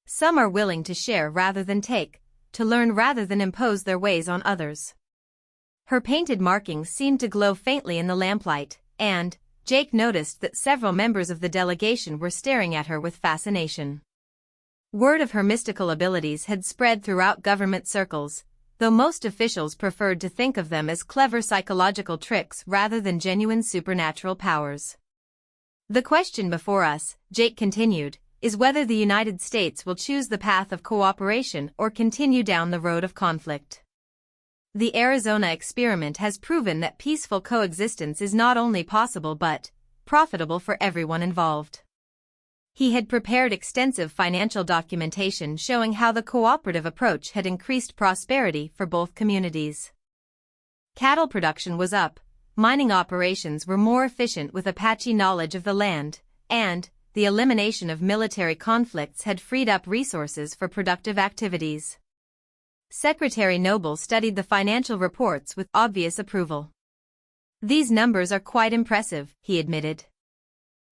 Some are willing to share rather than take, to learn rather than impose their ways on others. Her painted markings seemed to glow faintly in the lamplight, and Jake noticed that several members of the delegation were staring at her with fascination. Word of her mystical abilities had spread throughout government circles, though most officials preferred to think of them as clever psychological tricks rather than genuine supernatural powers. The question before us, Jake continued, is whether the United States will choose the path of cooperation or continue down the road of conflict. The Arizona experiment has proven that peaceful coexistence is not only possible but profitable for everyone involved. He had prepared extensive financial documentation showing how the cooperative approach had increased prosperity for both communities. Cattle production was up, mining operations were more efficient with Apache knowledge of the land, and the elimination of military conflicts had freed up resources for productive activities. Secretary Noble studied the financial reports with obvious approval. These numbers are quite impressive, he admitted.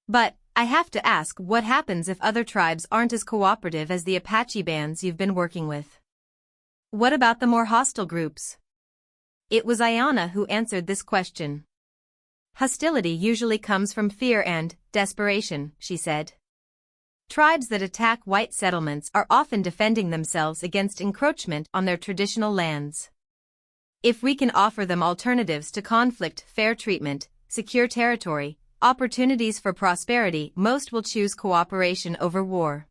But, I have to ask, what happens if other tribes aren't as cooperative as the Apache bands you've been working with? What about the more hostile groups? It was Ayanna who answered this question. Hostility usually comes from fear and desperation, she said. Tribes that attack white settlements are often defending themselves against encroachment on their traditional lands. If we can offer them alternatives to conflict, fair treatment, secure territory, opportunities for prosperity, most will choose cooperation over war.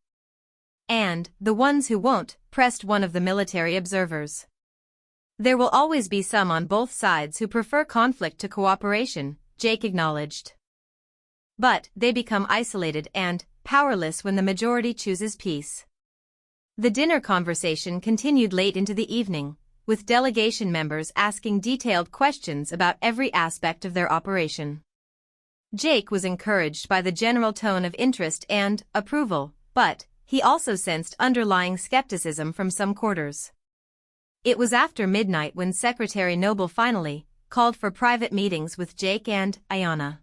And the ones who won't, pressed one of the military observers. There will always be some on both sides who prefer conflict to cooperation, Jake acknowledged. But they become isolated and powerless when the majority chooses peace. The dinner conversation continued late into the evening, with delegation members asking detailed questions about every aspect of their operation. Jake was encouraged by the general tone of interest and approval, but he also sensed underlying skepticism from some quarters. It was after midnight when Secretary Noble finally called for private meetings with Jake and Ayanna.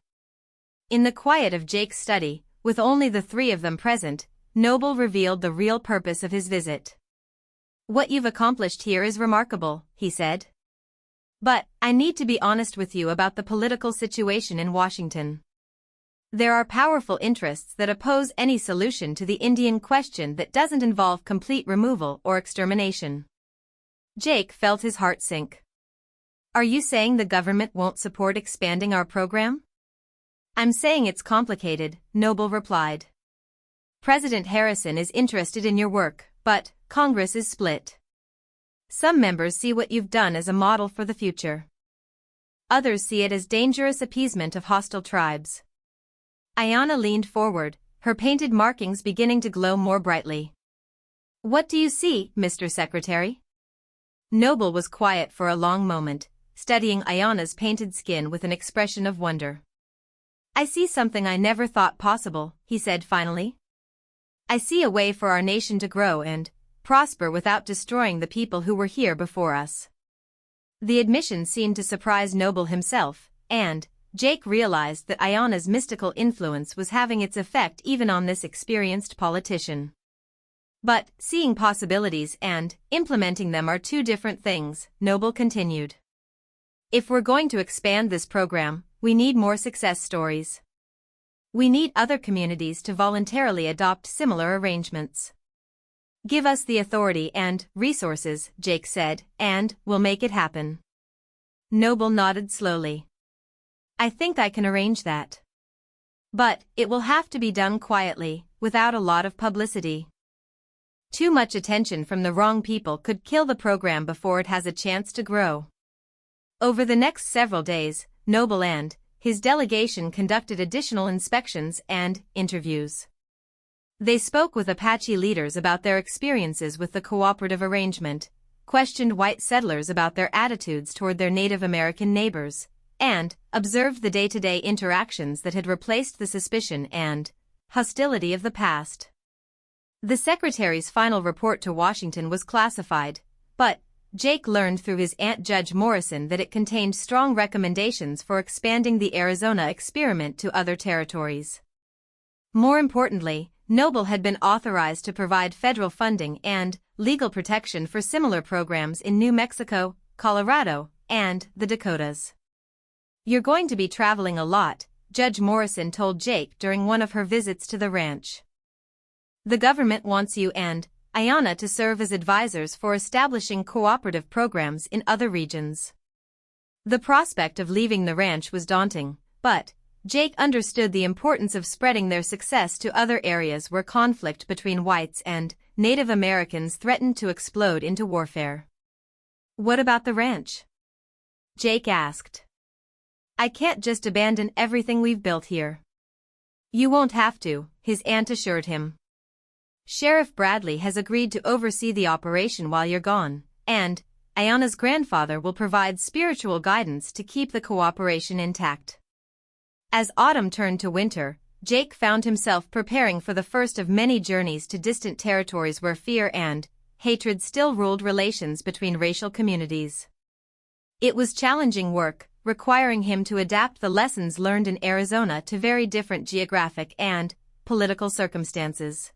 In the quiet of Jake's study, with only the three of them present, Noble revealed the real purpose of his visit. What you've accomplished here is remarkable, he said. But I need to be honest with you about the political situation in Washington. There are powerful interests that oppose any solution to the Indian question that doesn't involve complete removal or extermination. Jake felt his heart sink. Are you saying the government won't support expanding our program? I'm saying it's complicated, Noble replied. President Harrison is interested in your work, but Congress is split. Some members see what you've done as a model for the future. Others see it as dangerous appeasement of hostile tribes. Ayanna leaned forward, her painted markings beginning to glow more brightly. What do you see, Mr. Secretary? Noble was quiet for a long moment, studying Ayanna's painted skin with an expression of wonder. I see something I never thought possible, he said finally. I see a way for our nation to grow and prosper without destroying the people who were here before us. The admission seemed to surprise Noble himself, and Jake realized that Ayanna's mystical influence was having its effect even on this experienced politician. But seeing possibilities and implementing them are two different things, Noble continued. If we're going to expand this program, we need more success stories. We need other communities to voluntarily adopt similar arrangements. Give us the authority and resources, Jake said, and we'll make it happen. Noble nodded slowly. I think I can arrange that. But it will have to be done quietly, without a lot of publicity. Too much attention from the wrong people could kill the program before it has a chance to grow. Over the next several days, Noble and his delegation conducted additional inspections and interviews. They spoke with Apache leaders about their experiences with the cooperative arrangement, questioned white settlers about their attitudes toward their Native American neighbors, and observed the day-to-day interactions that had replaced the suspicion and hostility of the past. The secretary's final report to Washington was classified, but Jake learned through his aunt Judge Morrison that it contained strong recommendations for expanding the Arizona experiment to other territories. More importantly, Noble had been authorized to provide federal funding and legal protection for similar programs in New Mexico, Colorado, and the Dakotas. "You're going to be traveling a lot," Judge Morrison told Jake during one of her visits to the ranch. "The government wants you and Ayanna to serve as advisors for establishing cooperative programs in other regions." The prospect of leaving the ranch was daunting, but Jake understood the importance of spreading their success to other areas where conflict between whites and Native Americans threatened to explode into warfare. "What about the ranch?" Jake asked. "I can't just abandon everything we've built here." "You won't have to," his aunt assured him. "Sheriff Bradley has agreed to oversee the operation while you're gone, and Ayanna's grandfather will provide spiritual guidance to keep the cooperation intact." As autumn turned to winter, Jake found himself preparing for the first of many journeys to distant territories where fear and hatred still ruled relations between racial communities. It was challenging work, requiring him to adapt the lessons learned in Arizona to very different geographic and political circumstances.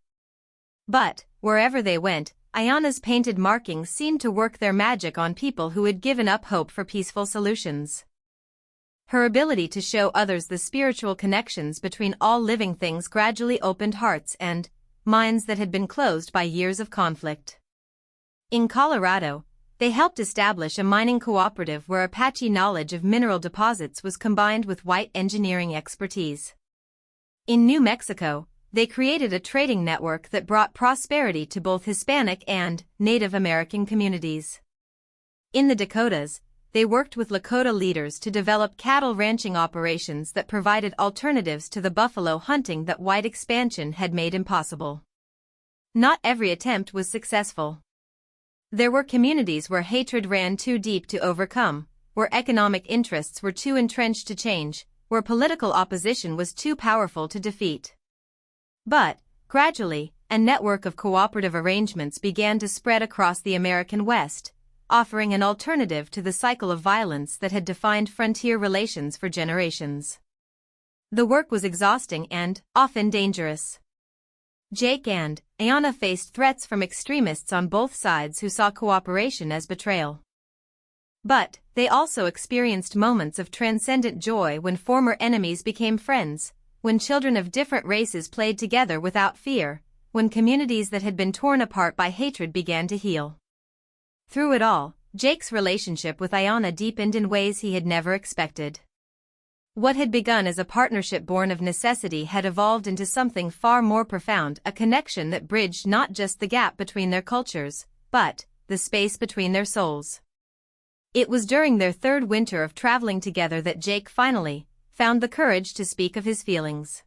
But, wherever they went, Ayanna's painted markings seemed to work their magic on people who had given up hope for peaceful solutions. Her ability to show others the spiritual connections between all living things gradually opened hearts and minds that had been closed by years of conflict. In Colorado, they helped establish a mining cooperative where Apache knowledge of mineral deposits was combined with white engineering expertise. In New Mexico, they created a trading network that brought prosperity to both Hispanic and Native American communities. In the Dakotas, they worked with Lakota leaders to develop cattle ranching operations that provided alternatives to the buffalo hunting that white expansion had made impossible. Not every attempt was successful. There were communities where hatred ran too deep to overcome, where economic interests were too entrenched to change, where political opposition was too powerful to defeat. But, gradually, a network of cooperative arrangements began to spread across the American West, offering an alternative to the cycle of violence that had defined frontier relations for generations. The work was exhausting and often dangerous. Jake and Ayanna faced threats from extremists on both sides who saw cooperation as betrayal. But they also experienced moments of transcendent joy when former enemies became friends, when children of different races played together without fear, when communities that had been torn apart by hatred began to heal. Through it all, Jake's relationship with Ayanna deepened in ways he had never expected. What had begun as a partnership born of necessity had evolved into something far more profound, a connection that bridged not just the gap between their cultures, but the space between their souls. It was during their third winter of traveling together that Jake finally found the courage to speak of his feelings.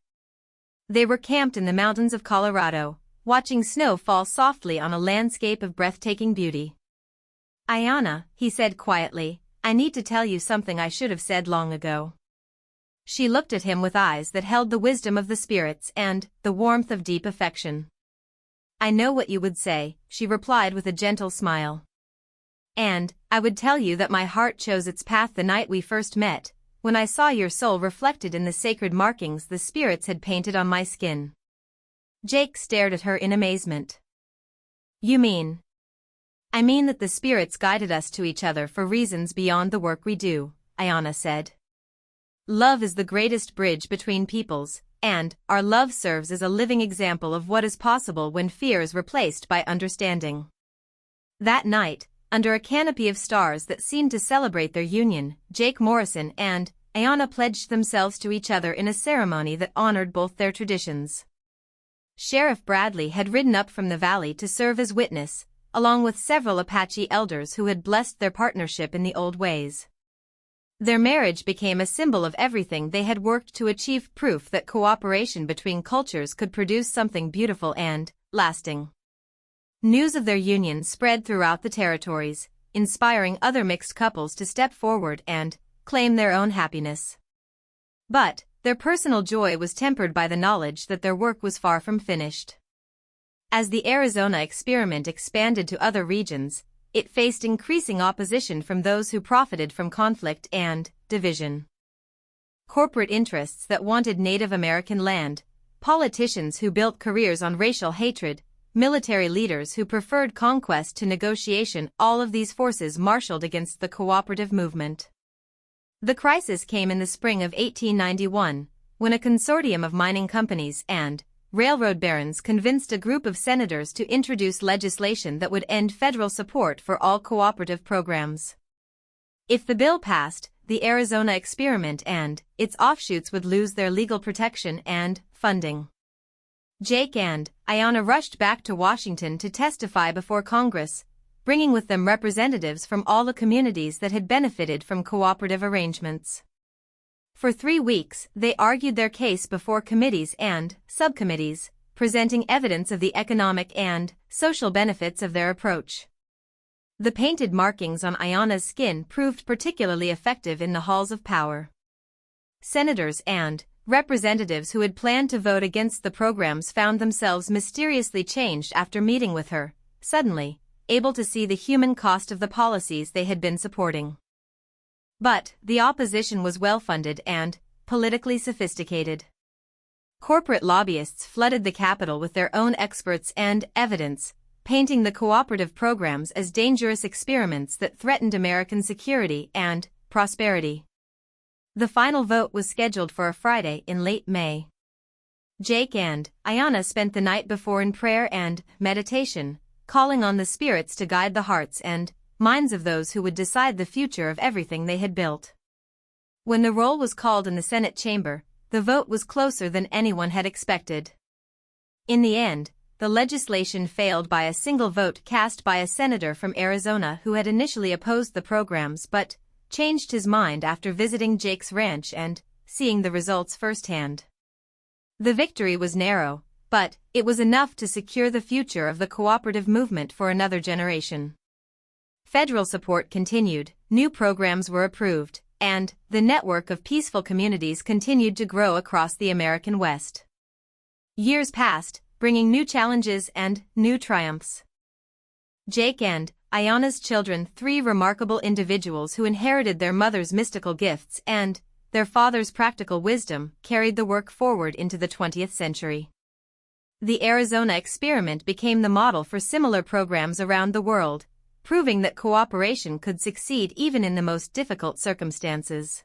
They were camped in the mountains of Colorado, watching snow fall softly on a landscape of breathtaking beauty. "Ayanna," he said quietly, "I need to tell you something I should have said long ago." She looked at him with eyes that held the wisdom of the spirits and the warmth of deep affection. "I know what you would say," she replied with a gentle smile. "And I would tell you that my heart chose its path the night we first met, when I saw your soul reflected in the sacred markings the spirits had painted on my skin." Jake stared at her in amazement. "You mean?" "I mean that the spirits guided us to each other for reasons beyond the work we do," Ayanna said. "Love is the greatest bridge between peoples, and our love serves as a living example of what is possible when fear is replaced by understanding." That night, under a canopy of stars that seemed to celebrate their union, Jake Morrison and Ayanna pledged themselves to each other in a ceremony that honored both their traditions. Sheriff Bradley had ridden up from the valley to serve as witness, along with several Apache elders who had blessed their partnership in the old ways. Their marriage became a symbol of everything they had worked to achieve, proof that cooperation between cultures could produce something beautiful and lasting. News of their union spread throughout the territories, inspiring other mixed couples to step forward and claim their own happiness. But their personal joy was tempered by the knowledge that their work was far from finished. As the Arizona experiment expanded to other regions, it faced increasing opposition from those who profited from conflict and division. Corporate interests that wanted Native American land, politicians who built careers on racial hatred, military leaders who preferred conquest to negotiation, all of these forces marshaled against the cooperative movement. The crisis came in the spring of 1891, when a consortium of mining companies and railroad barons convinced a group of senators to introduce legislation that would end federal support for all cooperative programs. If the bill passed, the Arizona experiment and its offshoots would lose their legal protection and funding. Jake and Ayanna rushed back to Washington to testify before Congress, bringing with them representatives from all the communities that had benefited from cooperative arrangements. For 3 weeks, they argued their case before committees and subcommittees, presenting evidence of the economic and social benefits of their approach. The painted markings on Ayanna's skin proved particularly effective in the halls of power. Senators and representatives who had planned to vote against the programs found themselves mysteriously changed after meeting with her, suddenly able to see the human cost of the policies they had been supporting. But the opposition was well-funded and politically sophisticated. Corporate lobbyists flooded the Capitol with their own experts and evidence, painting the cooperative programs as dangerous experiments that threatened American security and prosperity. The final vote was scheduled for a Friday in late May. Jake and Ayanna spent the night before in prayer and meditation, calling on the spirits to guide the hearts and minds of those who would decide the future of everything they had built. When the roll was called in the Senate chamber, the vote was closer than anyone had expected. In the end, the legislation failed by a single vote cast by a senator from Arizona who had initially opposed the programs but changed his mind after visiting Jake's ranch and seeing the results firsthand. The victory was narrow, but it was enough to secure the future of the cooperative movement for another generation. Federal support continued, new programs were approved, and the network of peaceful communities continued to grow across the American West. Years passed, bringing new challenges and new triumphs. Jake and Ayanna's children, 3 remarkable individuals who inherited their mother's mystical gifts and their father's practical wisdom, carried the work forward into the 20th century. The Arizona experiment became the model for similar programs around the world, proving that cooperation could succeed even in the most difficult circumstances.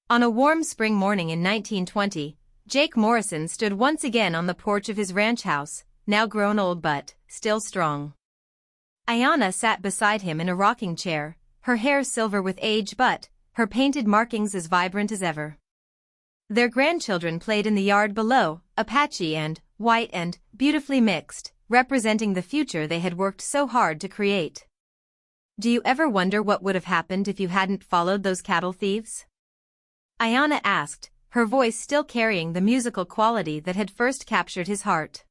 On a warm spring morning in 1920, Jake Morrison stood once again on the porch of his ranch house, now grown old but still strong. Ayanna sat beside him in a rocking chair, her hair silver with age but her painted markings as vibrant as ever. Their grandchildren played in the yard below, Apache and white and beautifully mixed, representing the future they had worked so hard to create. Do you ever wonder what would have happened if you hadn't followed those cattle thieves? Ayanna asked, her voice still carrying the musical quality that had first captured his heart.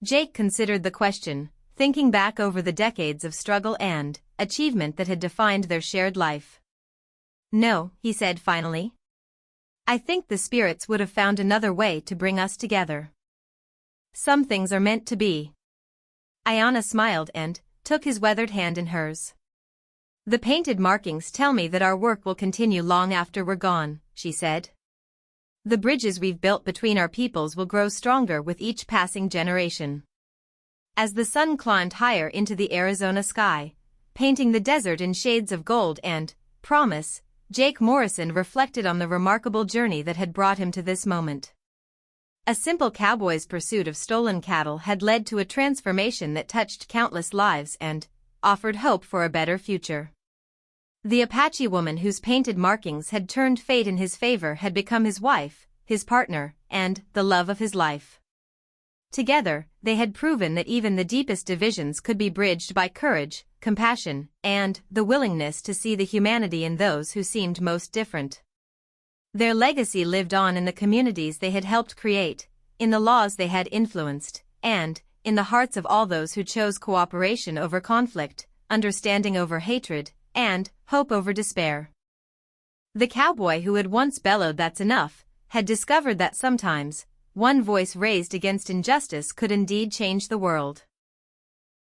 Jake considered the question, thinking back over the decades of struggle and achievement that had defined their shared life. No, he said finally. I think the spirits would have found another way to bring us together. Some things are meant to be. Ayanna smiled and took his weathered hand in hers. The painted markings tell me that our work will continue long after we're gone, she said. The bridges we've built between our peoples will grow stronger with each passing generation. As the sun climbed higher into the Arizona sky, painting the desert in shades of gold and promise, Jake Morrison reflected on the remarkable journey that had brought him to this moment. A simple cowboy's pursuit of stolen cattle had led to a transformation that touched countless lives and offered hope for a better future. The Apache woman whose painted markings had turned fate in his favor had become his wife, his partner, and the love of his life. Together, they had proven that even the deepest divisions could be bridged by courage, compassion, and the willingness to see the humanity in those who seemed most different. Their legacy lived on in the communities they had helped create, in the laws they had influenced, and in the hearts of all those who chose cooperation over conflict, understanding over hatred, and hope over despair. The cowboy who had once bellowed "That's enough," had discovered that sometimes, one voice raised against injustice could indeed change the world.